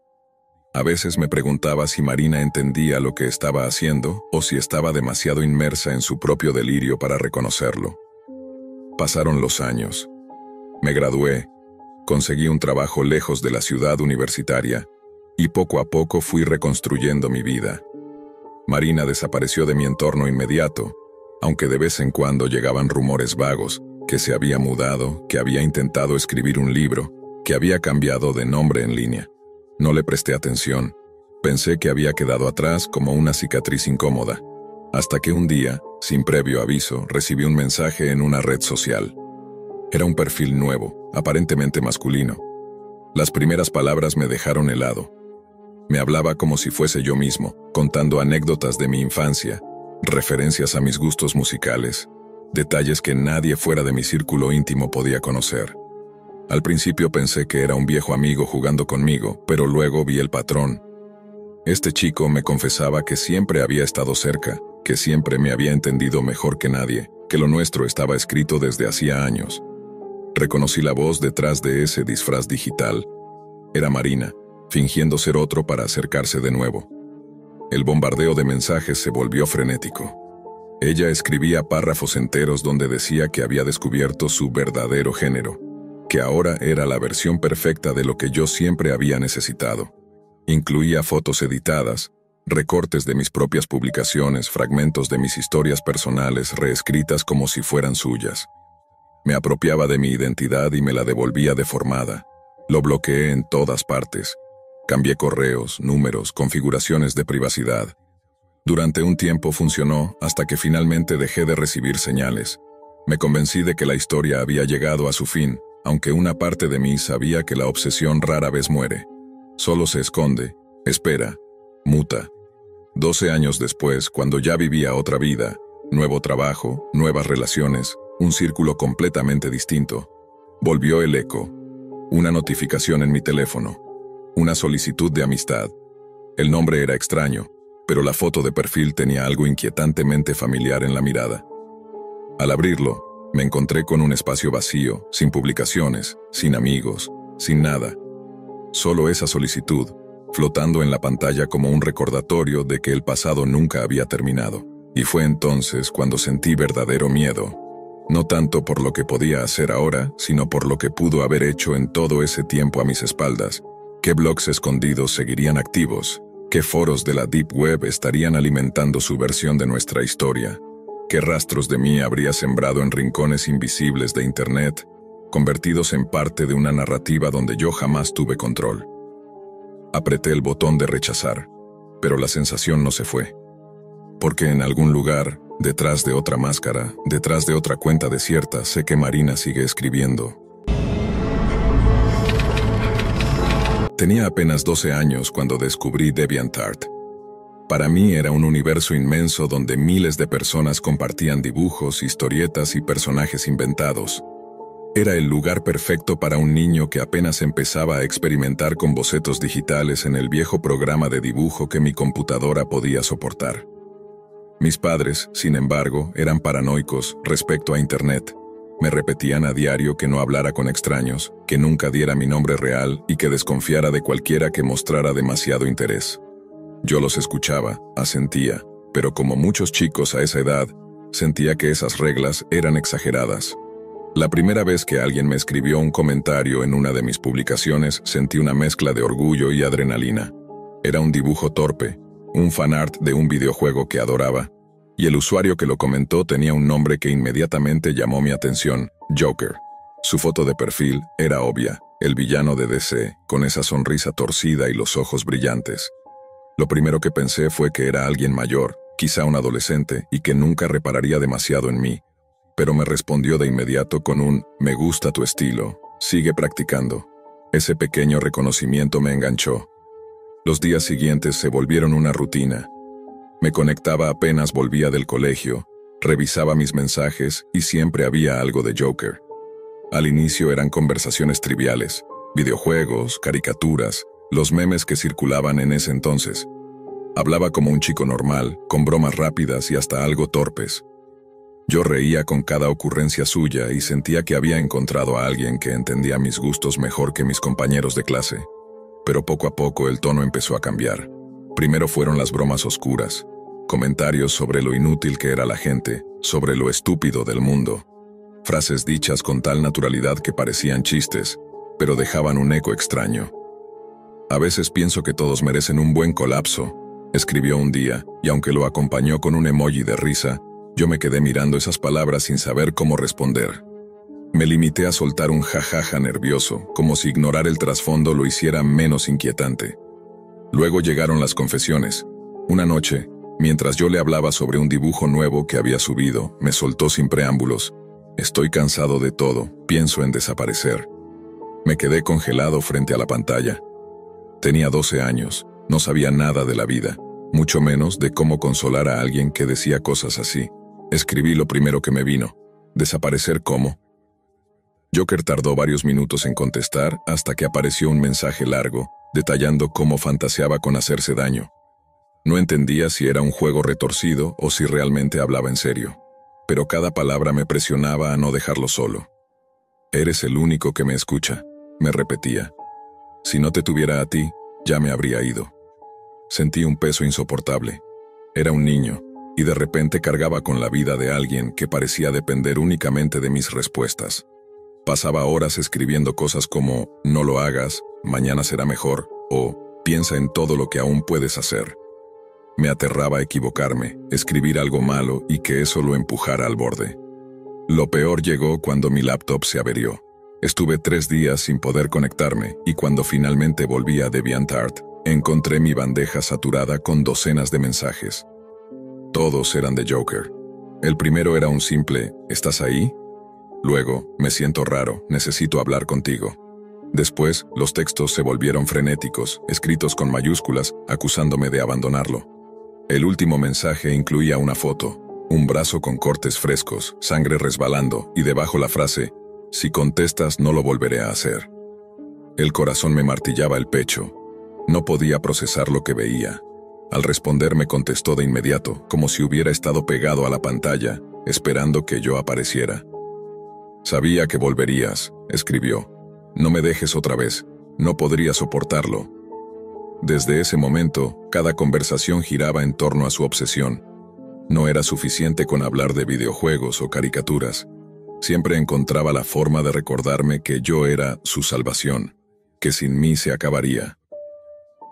A veces me preguntaba si Marina entendía lo que estaba haciendo o si estaba demasiado inmersa en su propio delirio para reconocerlo. Pasaron los años. Me gradué, conseguí un trabajo lejos de la ciudad universitaria y poco a poco fui reconstruyendo mi vida. Marina desapareció de mi entorno inmediato, aunque de vez en cuando llegaban rumores vagos, que se había mudado, que había intentado escribir un libro, que había cambiado de nombre en línea. No le presté atención. Pensé que había quedado atrás como una cicatriz incómoda, hasta que un día, sin previo aviso, recibí un mensaje en una red social. Era un perfil nuevo, aparentemente masculino. Las primeras palabras me dejaron helado. Me hablaba como si fuese yo mismo, contando anécdotas de mi infancia, referencias a mis gustos musicales, detalles que nadie fuera de mi círculo íntimo podía conocer. Al principio pensé que era un viejo amigo jugando conmigo, pero luego vi el patrón. Este chico me confesaba que siempre había estado cerca, que siempre me había entendido mejor que nadie, que lo nuestro estaba escrito desde hacía años. Reconocí la voz detrás de ese disfraz digital. Era Marina, fingiendo ser otro para acercarse de nuevo. El bombardeo de mensajes se volvió frenético. Ella escribía párrafos enteros donde decía que había descubierto su verdadero género, que ahora era la versión perfecta de lo que yo siempre había necesitado. Incluía fotos editadas, recortes de mis propias publicaciones, fragmentos de mis historias personales reescritas como si fueran suyas. Me apropiaba de mi identidad y me la devolvía deformada. Lo bloqueé en todas partes. Cambié correos, números, configuraciones de privacidad. Durante un tiempo funcionó hasta que finalmente dejé de recibir señales. Me convencí de que la historia había llegado a su fin, aunque una parte de mí sabía que la obsesión rara vez muere. Solo se esconde, espera, muta. 12 años después, cuando ya vivía otra vida, nuevo trabajo, nuevas relaciones, un círculo completamente distinto, volvió el eco. Una notificación en mi teléfono. Una solicitud de amistad. El nombre era extraño, pero la foto de perfil tenía algo inquietantemente familiar en la mirada. Al abrirlo, me encontré con un espacio vacío, sin publicaciones, sin amigos, sin nada. Solo esa solicitud, flotando en la pantalla como un recordatorio de que el pasado nunca había terminado. Y fue entonces cuando sentí verdadero miedo. No tanto por lo que podía hacer ahora, sino por lo que pudo haber hecho en todo ese tiempo a mis espaldas. ¿Qué blogs escondidos seguirían activos? ¿Qué foros de la Deep Web estarían alimentando su versión de nuestra historia? ¿Qué rastros de mí habría sembrado en rincones invisibles de Internet, convertidos en parte de una narrativa donde yo jamás tuve control? Apreté el botón de rechazar, pero la sensación no se fue. Porque en algún lugar, detrás de otra máscara, detrás de otra cuenta desierta, sé que Marina sigue escribiendo. Tenía apenas 12 años cuando descubrí DeviantArt. Para mí era un universo inmenso donde miles de personas compartían dibujos, historietas y personajes inventados. Era el lugar perfecto para un niño que apenas empezaba a experimentar con bocetos digitales en el viejo programa de dibujo que mi computadora podía soportar. Mis padres, sin embargo, eran paranoicos respecto a Internet. Me repetían a diario que no hablara con extraños, que nunca diera mi nombre real y que desconfiara de cualquiera que mostrara demasiado interés. Yo los escuchaba, asentía, pero como muchos chicos a esa edad, sentía que esas reglas eran exageradas. La primera vez que alguien me escribió un comentario en una de mis publicaciones, sentí una mezcla de orgullo y adrenalina. Era un dibujo torpe, un fanart de un videojuego que adoraba, y el usuario que lo comentó tenía un nombre que inmediatamente llamó mi atención: Joker. Su foto de perfil era obvia, el villano de DC, con esa sonrisa torcida y los ojos brillantes. Lo primero que pensé fue que era alguien mayor, quizá un adolescente, y que nunca repararía demasiado en mí. Pero me respondió de inmediato con un «Me gusta tu estilo, sigue practicando». Ese pequeño reconocimiento me enganchó. Los días siguientes se volvieron una rutina. Me conectaba apenas volvía del colegio, revisaba mis mensajes y siempre había algo de Joker. Al inicio eran conversaciones triviales, videojuegos, caricaturas, los memes que circulaban en ese entonces. Hablaba como un chico normal, con bromas rápidas y hasta algo torpes. Yo reía con cada ocurrencia suya y sentía que había encontrado a alguien que entendía mis gustos mejor que mis compañeros de clase. Pero poco a poco el tono empezó a cambiar. Primero fueron las bromas oscuras, comentarios sobre lo inútil que era la gente, sobre lo estúpido del mundo. Frases dichas con tal naturalidad que parecían chistes, pero dejaban un eco extraño. «A veces pienso que todos merecen un buen colapso», escribió un día, y aunque lo acompañó con un emoji de risa, yo me quedé mirando esas palabras sin saber cómo responder. Me limité a soltar un jajaja nervioso, como si ignorar el trasfondo lo hiciera menos inquietante. Luego llegaron las confesiones. Una noche, mientras yo le hablaba sobre un dibujo nuevo que había subido, me soltó sin preámbulos: «Estoy cansado de todo, pienso en desaparecer». Me quedé congelado frente a la pantalla. Tenía 12 años, no sabía nada de la vida. mucho menos de cómo consolar a alguien que decía cosas así. Escribí lo primero que me vino. ¿Desaparecer cómo? Joker tardó varios minutos en contestar hasta que apareció un mensaje largo, detallando cómo fantaseaba con hacerse daño. No entendía si era un juego retorcido o si realmente hablaba en serio, pero cada palabra me presionaba a no dejarlo solo. «Eres el único que me escucha», me repetía. «Si no te tuviera a ti, ya me habría ido». Sentí un peso insoportable. Era un niño, y de repente cargaba con la vida de alguien que parecía depender únicamente de mis respuestas. Pasaba horas escribiendo cosas como «no lo hagas», «mañana será mejor» o «piensa en todo lo que aún puedes hacer». Me aterraba equivocarme, escribir algo malo y que eso lo empujara al borde. Lo peor llegó cuando mi laptop se averió. Estuve 3 días sin poder conectarme y cuando finalmente volví a DeviantArt, encontré mi bandeja saturada con docenas de mensajes. Todos eran de Joker. El primero era un simple «¿estás ahí?». Luego, «me siento raro, necesito hablar contigo». Después, los textos se volvieron frenéticos, escritos con mayúsculas, acusándome de abandonarlo. El último mensaje incluía una foto, un brazo con cortes frescos, sangre resbalando y debajo la frase «si contestas no lo volveré a hacer». El corazón me martillaba el pecho. No podía procesar lo que veía. Al responder me contestó de inmediato, como si hubiera estado pegado a la pantalla, esperando que yo apareciera. «Sabía que volverías», escribió. «No me dejes otra vez, no podría soportarlo». Desde ese momento, cada conversación giraba en torno a su obsesión. No era suficiente con hablar de videojuegos o caricaturas. Siempre encontraba la forma de recordarme que yo era su salvación, que sin mí se acabaría.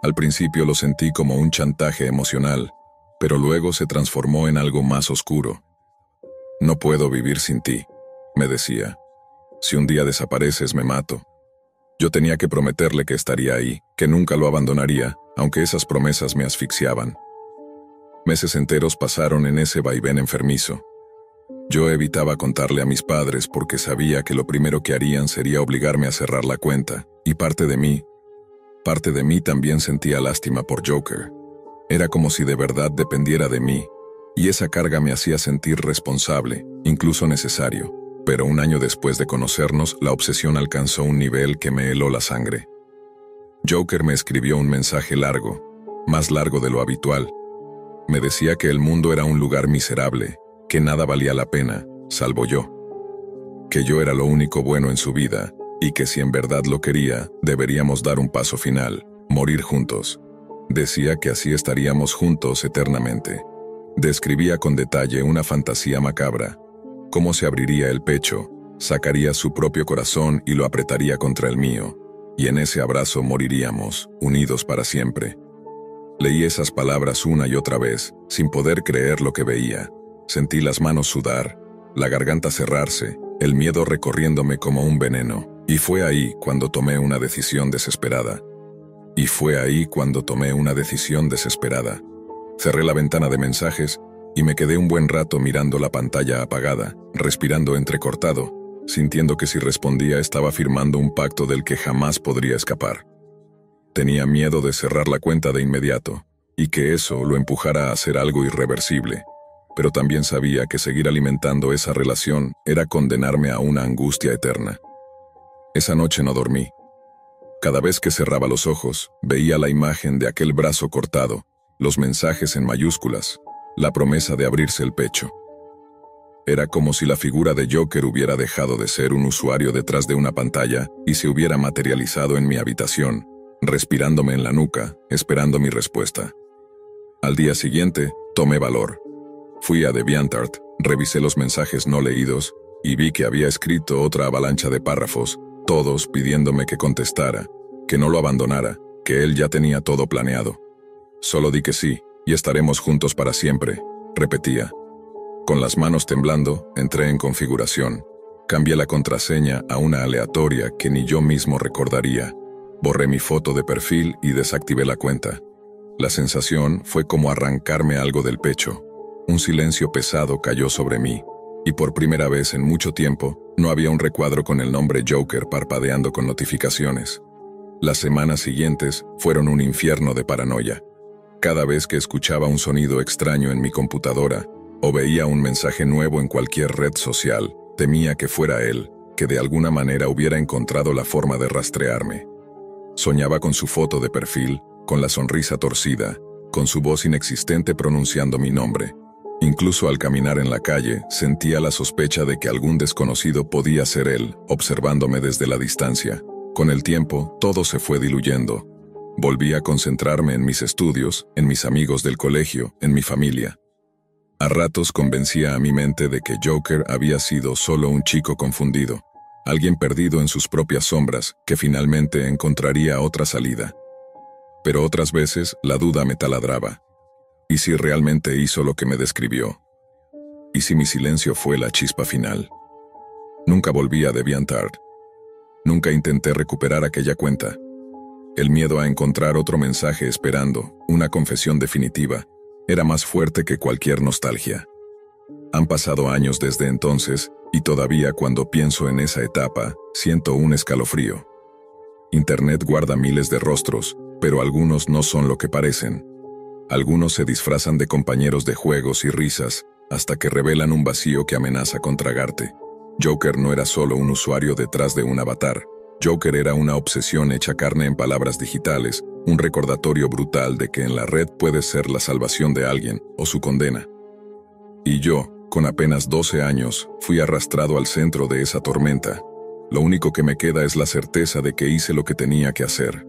Al principio lo sentí como un chantaje emocional, pero luego se transformó en algo más oscuro. «No puedo vivir sin ti», me decía. «Si un día desapareces, me mato». Yo tenía que prometerle que estaría ahí, que nunca lo abandonaría, aunque esas promesas me asfixiaban. Meses enteros pasaron en ese vaivén enfermizo. Yo evitaba contarle a mis padres porque sabía que lo primero que harían sería obligarme a cerrar la cuenta, y parte de mí también sentía lástima por Joker. Era como si de verdad dependiera de mí, y esa carga me hacía sentir responsable, incluso necesario. Pero un año después de conocernos, la obsesión alcanzó un nivel que me heló la sangre. Joker me escribió un mensaje largo, más largo de lo habitual. Me decía que el mundo era un lugar miserable, que nada valía la pena, salvo yo. Que yo era lo único bueno en su vida, y que si en verdad lo quería, deberíamos dar un paso final, morir juntos. Decía que así estaríamos juntos eternamente. Describía con detalle una fantasía macabra. Cómo se abriría el pecho, sacaría su propio corazón y lo apretaría contra el mío, y en ese abrazo moriríamos, unidos para siempre. Leí esas palabras una y otra vez, sin poder creer lo que veía. Sentí las manos sudar, la garganta cerrarse, el miedo recorriéndome como un veneno, y fue ahí cuando tomé una decisión desesperada. Cerré la ventana de mensajes y me quedé un buen rato mirando la pantalla apagada, respirando entrecortado, sintiendo que si respondía estaba firmando un pacto del que jamás podría escapar. Tenía miedo de cerrar la cuenta de inmediato, y que eso lo empujara a hacer algo irreversible, pero también sabía que seguir alimentando esa relación era condenarme a una angustia eterna. Esa noche no dormí. Cada vez que cerraba los ojos, veía la imagen de aquel brazo cortado, los mensajes en mayúsculas, la promesa de abrirse el pecho. Era como si la figura de Joker hubiera dejado de ser un usuario detrás de una pantalla y se hubiera materializado en mi habitación, respirándome en la nuca, esperando mi respuesta. Al día siguiente, tomé valor. Fui a DeviantArt, revisé los mensajes no leídos y vi que había escrito otra avalancha de párrafos, todos pidiéndome que contestara, que no lo abandonara, que él ya tenía todo planeado. Solo di que sí, y estaremos juntos para siempre, repetía. Con las manos temblando, entré en configuración. Cambié la contraseña a una aleatoria que ni yo mismo recordaría. Borré mi foto de perfil y desactivé la cuenta. La sensación fue como arrancarme algo del pecho. Un silencio pesado cayó sobre mí, y por primera vez en mucho tiempo, no había un recuadro con el nombre Joker parpadeando con notificaciones. Las semanas siguientes fueron un infierno de paranoia. Cada vez que escuchaba un sonido extraño en mi computadora o veía un mensaje nuevo en cualquier red social, temía que fuera él, que de alguna manera hubiera encontrado la forma de rastrearme. Soñaba con su foto de perfil, con la sonrisa torcida, con su voz inexistente pronunciando mi nombre. Incluso al caminar en la calle, sentía la sospecha de que algún desconocido podía ser él, observándome desde la distancia. Con el tiempo, todo se fue diluyendo. Volví a concentrarme en mis estudios, en mis amigos del colegio, en mi familia. A ratos convencía a mi mente de que Joker había sido solo un chico confundido, alguien perdido en sus propias sombras, que finalmente encontraría otra salida. Pero otras veces la duda me taladraba. ¿Y si realmente hizo lo que me describió? ¿Y si mi silencio fue la chispa final? Nunca volví a DeviantArt. Nunca intenté recuperar aquella cuenta. El miedo a encontrar otro mensaje esperando, una confesión definitiva, era más fuerte que cualquier nostalgia. Han pasado años desde entonces, y todavía cuando pienso en esa etapa, siento un escalofrío. Internet guarda miles de rostros, pero algunos no son lo que parecen. Algunos se disfrazan de compañeros de juegos y risas, hasta que revelan un vacío que amenaza con tragarte. Joker no era solo un usuario detrás de un avatar. Joker era una obsesión hecha carne en palabras digitales, un recordatorio brutal de que en la red puede ser la salvación de alguien o su condena. Y yo, con apenas 12 años, fui arrastrado al centro de esa tormenta. Lo único que me queda es la certeza de que hice lo que tenía que hacer.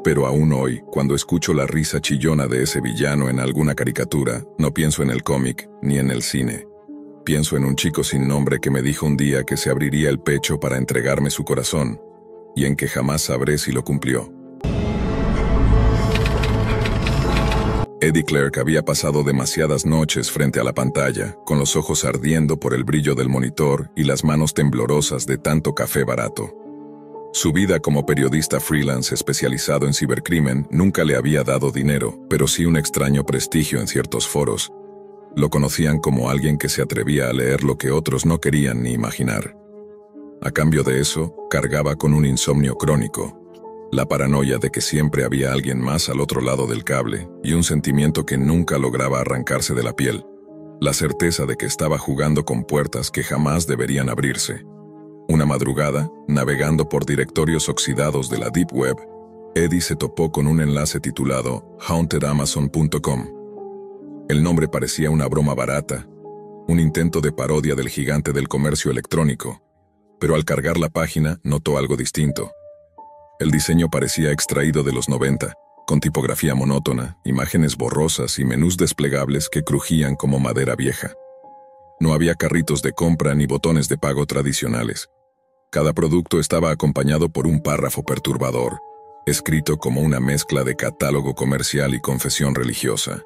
Pero aún hoy, cuando escucho la risa chillona de ese villano en alguna caricatura, no pienso en el cómic ni en el cine. Pienso en un chico sin nombre que me dijo un día que se abriría el pecho para entregarme su corazón, y en que jamás sabré si lo cumplió. Eddie Clark había pasado demasiadas noches frente a la pantalla, con los ojos ardiendo por el brillo del monitor y las manos temblorosas de tanto café barato. Su vida como periodista freelance especializado en cibercrimen nunca le había dado dinero, pero sí un extraño prestigio en ciertos foros. Lo conocían como alguien que se atrevía a leer lo que otros no querían ni imaginar. A cambio de eso, cargaba con un insomnio crónico, la paranoia de que siempre había alguien más al otro lado del cable y un sentimiento que nunca lograba arrancarse de la piel, la certeza de que estaba jugando con puertas que jamás deberían abrirse. Una madrugada, navegando por directorios oxidados de la Deep Web, Eddie se topó con un enlace titulado HauntedAmazon.com. El nombre parecía una broma barata, un intento de parodia del gigante del comercio electrónico, pero al cargar la página notó algo distinto. El diseño parecía extraído de los 90, con tipografía monótona, imágenes borrosas y menús desplegables que crujían como madera vieja. No había carritos de compra ni botones de pago tradicionales. Cada producto estaba acompañado por un párrafo perturbador, escrito como una mezcla de catálogo comercial y confesión religiosa.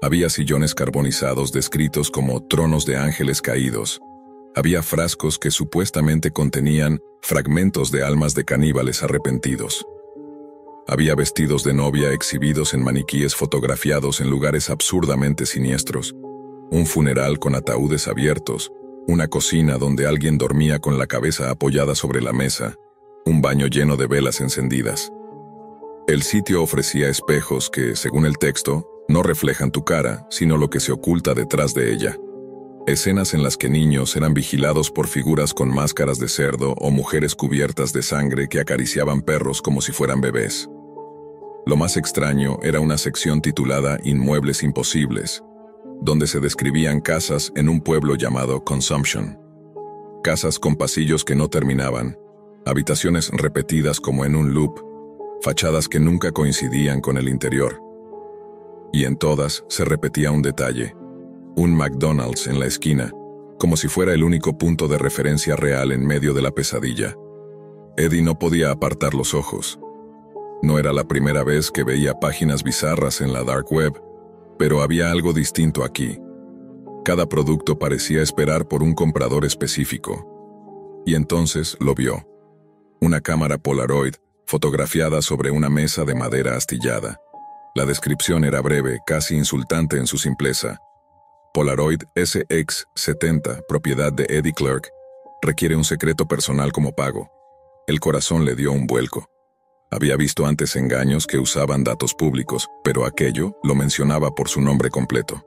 Había sillones carbonizados descritos como tronos de ángeles caídos. Había frascos que supuestamente contenían fragmentos de almas de caníbales arrepentidos. Había vestidos de novia exhibidos en maniquíes fotografiados en lugares absurdamente siniestros, un funeral con ataúdes abiertos, una cocina donde alguien dormía con la cabeza apoyada sobre la mesa, un baño lleno de velas encendidas. El sitio ofrecía espejos que, según el texto, no reflejan tu cara, sino lo que se oculta detrás de ella. Escenas en las que niños eran vigilados por figuras con máscaras de cerdo o mujeres cubiertas de sangre que acariciaban perros como si fueran bebés. Lo más extraño era una sección titulada Inmuebles Imposibles, donde se describían casas en un pueblo llamado Consumption. Casas con pasillos que no terminaban, habitaciones repetidas como en un loop, fachadas que nunca coincidían con el interior. Y en todas se repetía un detalle, un McDonald's en la esquina, como si fuera el único punto de referencia real en medio de la pesadilla. Eddie no podía apartar los ojos. No era la primera vez que veía páginas bizarras en la dark web, pero había algo distinto aquí. Cada producto parecía esperar por un comprador específico. Y entonces lo vio. Una cámara Polaroid, fotografiada sobre una mesa de madera astillada. La descripción era breve, casi insultante en su simpleza. Polaroid SX70, propiedad de Eddie Clark, requiere un secreto personal como pago. El corazón le dio un vuelco. Había visto antes engaños que usaban datos públicos, pero aquello lo mencionaba por su nombre completo.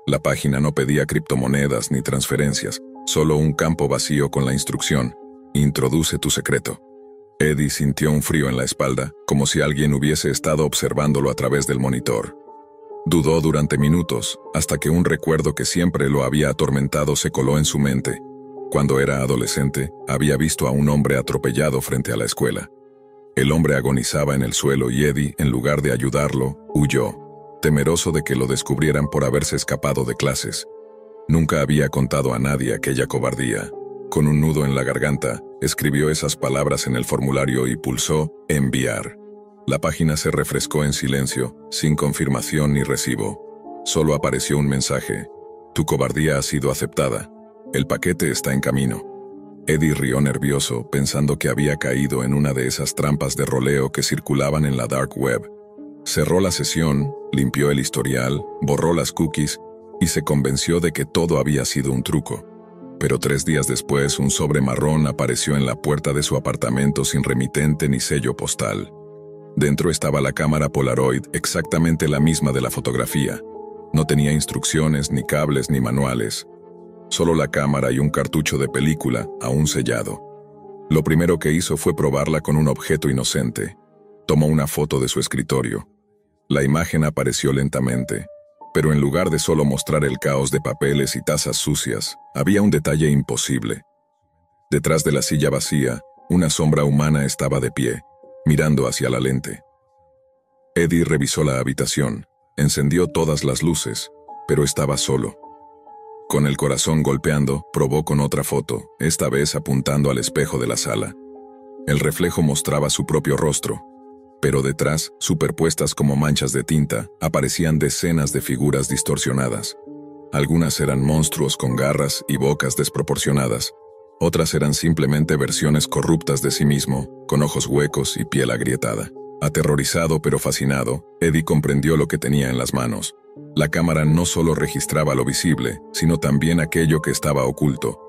La página no pedía criptomonedas ni transferencias, solo un campo vacío con la instrucción: introduce tu secreto. Eddie sintió un frío en la espalda, como si alguien hubiese estado observándolo a través del monitor. Dudó durante minutos, hasta que un recuerdo que siempre lo había atormentado se coló en su mente. Cuando era adolescente, había visto a un hombre atropellado frente a la escuela. El hombre agonizaba en el suelo y Eddie, en lugar de ayudarlo, huyó, temeroso de que lo descubrieran por haberse escapado de clases. Nunca había contado a nadie aquella cobardía. Con un nudo en la garganta, escribió esas palabras en el formulario y pulsó enviar. La página se refrescó en silencio, sin confirmación ni recibo. Solo apareció un mensaje: tu cobardía ha sido aceptada. El paquete está en camino. Eddie rió nervioso, pensando que había caído en una de esas trampas de roleo que circulaban en la dark web. Cerró la sesión, limpió el historial, borró las cookies y se convenció de que todo había sido un truco. Pero 3 días después, un sobre marrón apareció en la puerta de su apartamento sin remitente ni sello postal. Dentro estaba la cámara Polaroid, exactamente la misma de la fotografía. No tenía instrucciones, ni cables, ni manuales. Solo la cámara y un cartucho de película, aún sellado. Lo primero que hizo fue probarla con un objeto inocente. Tomó una foto de su escritorio. La imagen apareció lentamente, pero en lugar de solo mostrar el caos de papeles y tazas sucias, había un detalle imposible. Detrás de la silla vacía, una sombra humana estaba de pie, mirando hacia la lente. Eddie revisó la habitación, encendió todas las luces, pero estaba solo. Con el corazón golpeando, probó con otra foto, esta vez apuntando al espejo de la sala. El reflejo mostraba su propio rostro, pero detrás, superpuestas como manchas de tinta, aparecían decenas de figuras distorsionadas. Algunas eran monstruos con garras y bocas desproporcionadas. Otras eran simplemente versiones corruptas de sí mismo, con ojos huecos y piel agrietada. Aterrorizado pero fascinado, Eddie comprendió lo que tenía en las manos. La cámara no solo registraba lo visible, sino también aquello que estaba oculto,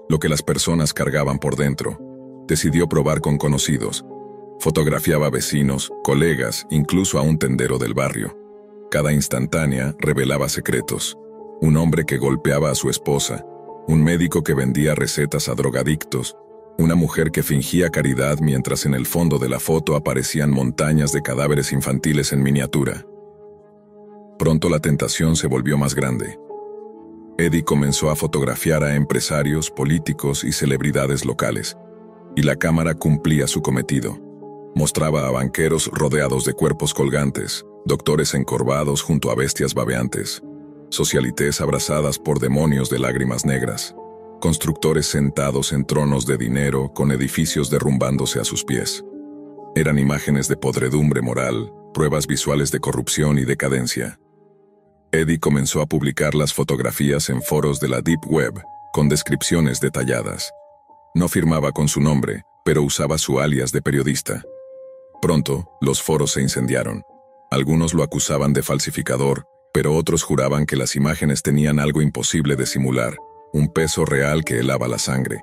lo que las personas cargaban por dentro. Decidió probar con conocidos. Fotografiaba a vecinos, colegas, incluso a un tendero del barrio. Cada instantánea revelaba secretos. Un hombre que golpeaba a su esposa, un médico que vendía recetas a drogadictos, una mujer que fingía caridad mientras en el fondo de la foto aparecían montañas de cadáveres infantiles en miniatura. Pronto la tentación se volvió más grande. Eddie comenzó a fotografiar a empresarios, políticos y celebridades locales, y la cámara cumplía su cometido. Mostraba a banqueros rodeados de cuerpos colgantes, doctores encorvados junto a bestias babeantes, socialites abrazadas por demonios de lágrimas negras, constructores sentados en tronos de dinero con edificios derrumbándose a sus pies. Eran imágenes de podredumbre moral, pruebas visuales de corrupción y decadencia. Eddie comenzó a publicar las fotografías en foros de la Deep Web, con descripciones detalladas. No firmaba con su nombre, pero usaba su alias de periodista. Pronto, los foros se incendiaron. Algunos lo acusaban de falsificador, pero otros juraban que las imágenes tenían algo imposible de simular, un peso real que helaba la sangre.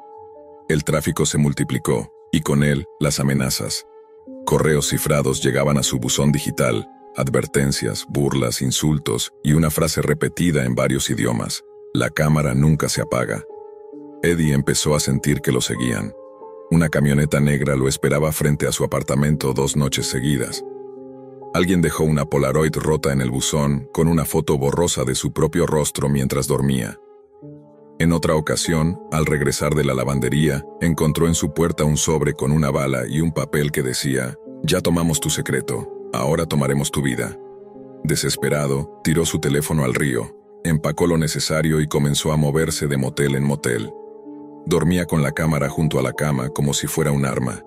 El tráfico se multiplicó, y con él, las amenazas. Correos cifrados llegaban a su buzón digital, advertencias, burlas, insultos y una frase repetida en varios idiomas: la cámara nunca se apaga. Eddie empezó a sentir que lo seguían. Una camioneta negra lo esperaba frente a su apartamento 2 noches seguidas. Alguien dejó una Polaroid rota en el buzón con una foto borrosa de su propio rostro mientras dormía. En otra ocasión, al regresar de la lavandería, encontró en su puerta un sobre con una bala y un papel que decía: ya tomamos tu secreto, ahora tomaremos tu vida. Desesperado, tiró su teléfono al río, empacó lo necesario y comenzó a moverse de motel en motel. Dormía con la cámara junto a la cama como si fuera un arma.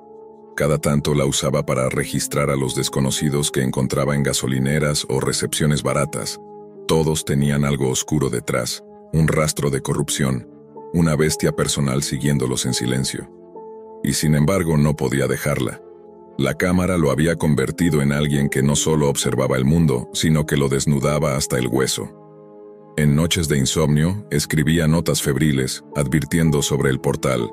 Cada tanto la usaba para registrar a los desconocidos que encontraba en gasolineras o recepciones baratas. Todos tenían algo oscuro detrás, un rastro de corrupción, una bestia personal siguiéndolos en silencio. Y sin embargo no podía dejarla. La cámara lo había convertido en alguien que no solo observaba el mundo, sino que lo desnudaba hasta el hueso. En noches de insomnio, escribía notas febriles, advirtiendo sobre el portal: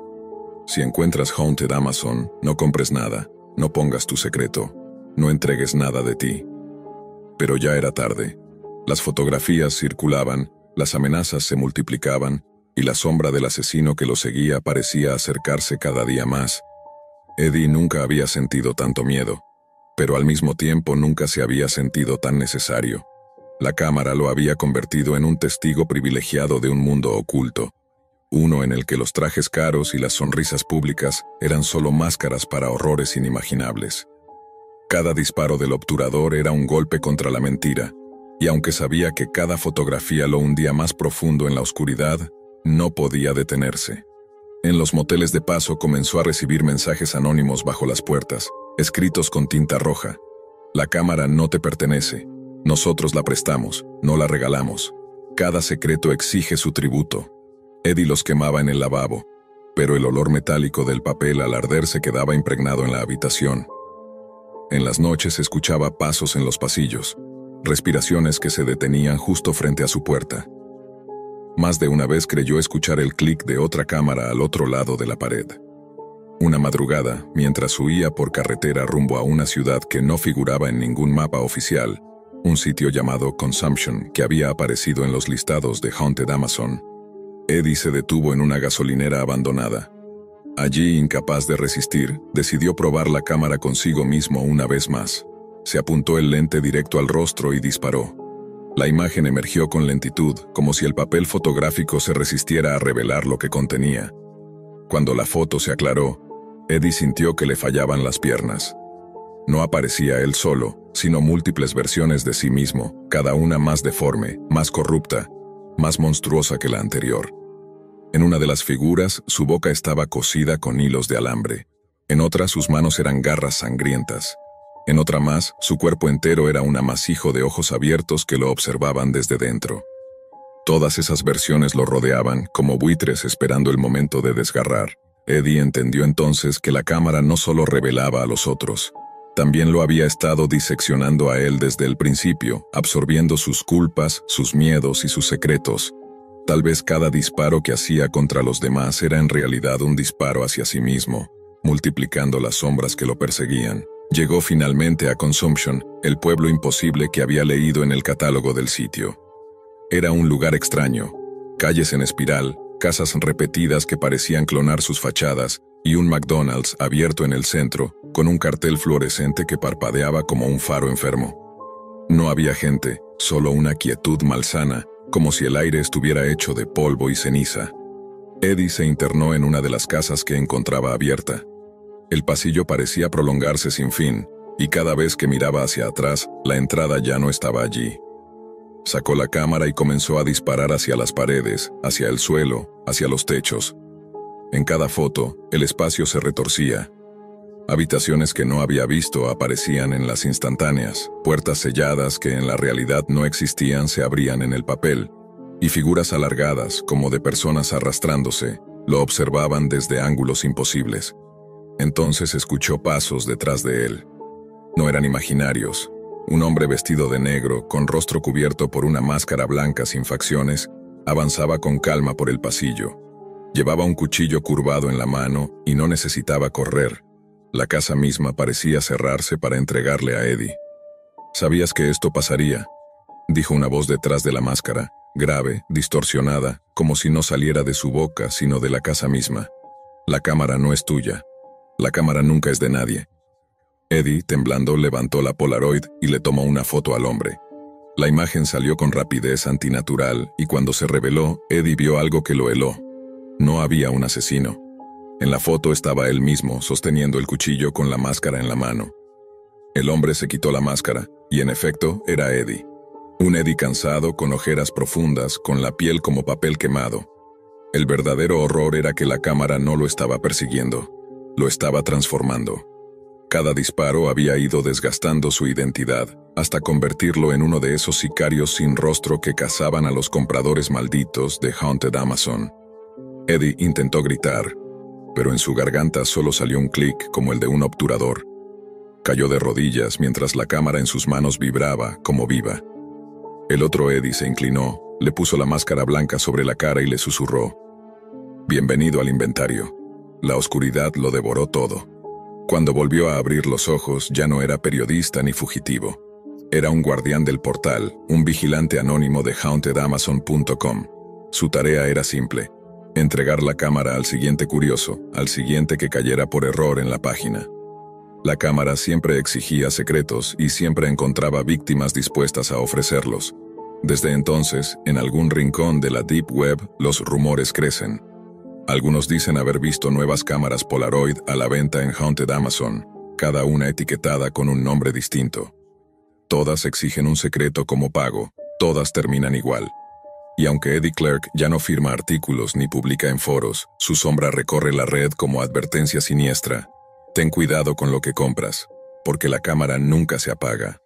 si encuentras Haunted Amazon, no compres nada. no pongas tu secreto, no entregues nada de ti. Pero ya era tarde. Las fotografías circulaban, las amenazas se multiplicaban, y la sombra del asesino que lo seguía parecía acercarse cada día más. Eddie nunca había sentido tanto miedo, pero al mismo tiempo nunca se había sentido tan necesario. La cámara lo había convertido en un testigo privilegiado de un mundo oculto, uno en el que los trajes caros y las sonrisas públicas eran solo máscaras para horrores inimaginables. Cada disparo del obturador era un golpe contra la mentira, y aunque sabía que cada fotografía lo hundía más profundo en la oscuridad, no podía detenerse. En los moteles de paso comenzó a recibir mensajes anónimos bajo las puertas, escritos con tinta roja. La cámara no te pertenece. Nosotros la prestamos, no la regalamos. Cada secreto exige su tributo. Eddie los quemaba en el lavabo, pero el olor metálico del papel al arder se quedaba impregnado en la habitación. En las noches escuchaba pasos en los pasillos, respiraciones que se detenían justo frente a su puerta. Más de una vez creyó escuchar el clic de otra cámara al otro lado de la pared. Una madrugada, mientras huía por carretera rumbo a una ciudad que no figuraba en ningún mapa oficial, un sitio llamado Consumption que había aparecido en los listados de Haunted Amazon, Eddie se detuvo en una gasolinera abandonada. Allí, incapaz de resistir, decidió probar la cámara consigo mismo una vez más. Se apuntó el lente directo al rostro y disparó. La imagen emergió con lentitud, como si el papel fotográfico se resistiera a revelar lo que contenía. Cuando la foto se aclaró, Eddie sintió que le fallaban las piernas. No aparecía él solo, sino múltiples versiones de sí mismo, cada una más deforme, más corrupta, más monstruosa que la anterior. En una de las figuras, su boca estaba cosida con hilos de alambre. En otra, sus manos eran garras sangrientas. En otra más, su cuerpo entero era un amasijo de ojos abiertos que lo observaban desde dentro. Todas esas versiones lo rodeaban, como buitres esperando el momento de desgarrar. Eddie entendió entonces que la cámara no solo revelaba a los otros, también lo había estado diseccionando a él desde el principio, absorbiendo sus culpas, sus miedos y sus secretos. Tal vez cada disparo que hacía contra los demás era en realidad un disparo hacia sí mismo, multiplicando las sombras que lo perseguían. Llegó finalmente a Consumption, el pueblo imposible que había leído en el catálogo del sitio. Era un lugar extraño, calles en espiral, casas repetidas que parecían clonar sus fachadas, y un McDonald's abierto en el centro, con un cartel fluorescente que parpadeaba como un faro enfermo. No había gente, solo una quietud malsana, como si el aire estuviera hecho de polvo y ceniza. Eddie se internó en una de las casas que encontraba abierta. El pasillo parecía prolongarse sin fin, y cada vez que miraba hacia atrás, la entrada ya no estaba allí. Sacó la cámara y comenzó a disparar hacia las paredes, hacia el suelo, hacia los techos. En cada foto, el espacio se retorcía. Habitaciones que no había visto aparecían en las instantáneas, puertas selladas que en la realidad no existían se abrían en el papel, y figuras alargadas, como de personas arrastrándose, lo observaban desde ángulos imposibles. Entonces escuchó pasos detrás de él. No eran imaginarios. Un hombre vestido de negro, con rostro cubierto por una máscara blanca sin facciones, avanzaba con calma por el pasillo. Llevaba un cuchillo curvado en la mano y no necesitaba correr. La casa misma parecía cerrarse para entregarle a Eddie. «¿Sabías que esto pasaría?», dijo una voz detrás de la máscara, grave, distorsionada, como si no saliera de su boca, sino de la casa misma. «La cámara no es tuya. La cámara nunca es de nadie». Eddie, temblando, levantó la Polaroid y le tomó una foto al hombre. La imagen salió con rapidez antinatural y cuando se reveló, Eddie vio algo que lo heló. No había un asesino. En la foto estaba él mismo, sosteniendo el cuchillo con la máscara en la mano. El hombre se quitó la máscara, y en efecto, era Eddie. Un Eddie cansado, con ojeras profundas, con la piel como papel quemado. El verdadero horror era que la cámara no lo estaba persiguiendo, lo estaba transformando. Cada disparo había ido desgastando su identidad, hasta convertirlo en uno de esos sicarios sin rostro que cazaban a los compradores malditos de Haunted Amazon. Eddie intentó gritar, pero en su garganta solo salió un clic como el de un obturador. Cayó de rodillas mientras la cámara en sus manos vibraba como viva. El otro Eddie se inclinó, le puso la máscara blanca sobre la cara y le susurró: «Bienvenido al inventario. La oscuridad lo devoró todo. Cuando volvió a abrir los ojos, ya no era periodista ni fugitivo. Era un guardián del portal, un vigilante anónimo de hauntedamazon.com. Su tarea era simple: entregar la cámara al siguiente curioso, al siguiente que cayera por error en la página. La cámara siempre exigía secretos y siempre encontraba víctimas dispuestas a ofrecerlos. Desde entonces, en algún rincón de la Deep Web, los rumores crecen. Algunos dicen haber visto nuevas cámaras Polaroid a la venta en Haunted Amazon, cada una etiquetada con un nombre distinto. Todas exigen un secreto como pago, todas terminan igual. Y aunque Eddie Clark ya no firma artículos ni publica en foros, su sombra recorre la red como advertencia siniestra. Ten cuidado con lo que compras, porque la cámara nunca se apaga.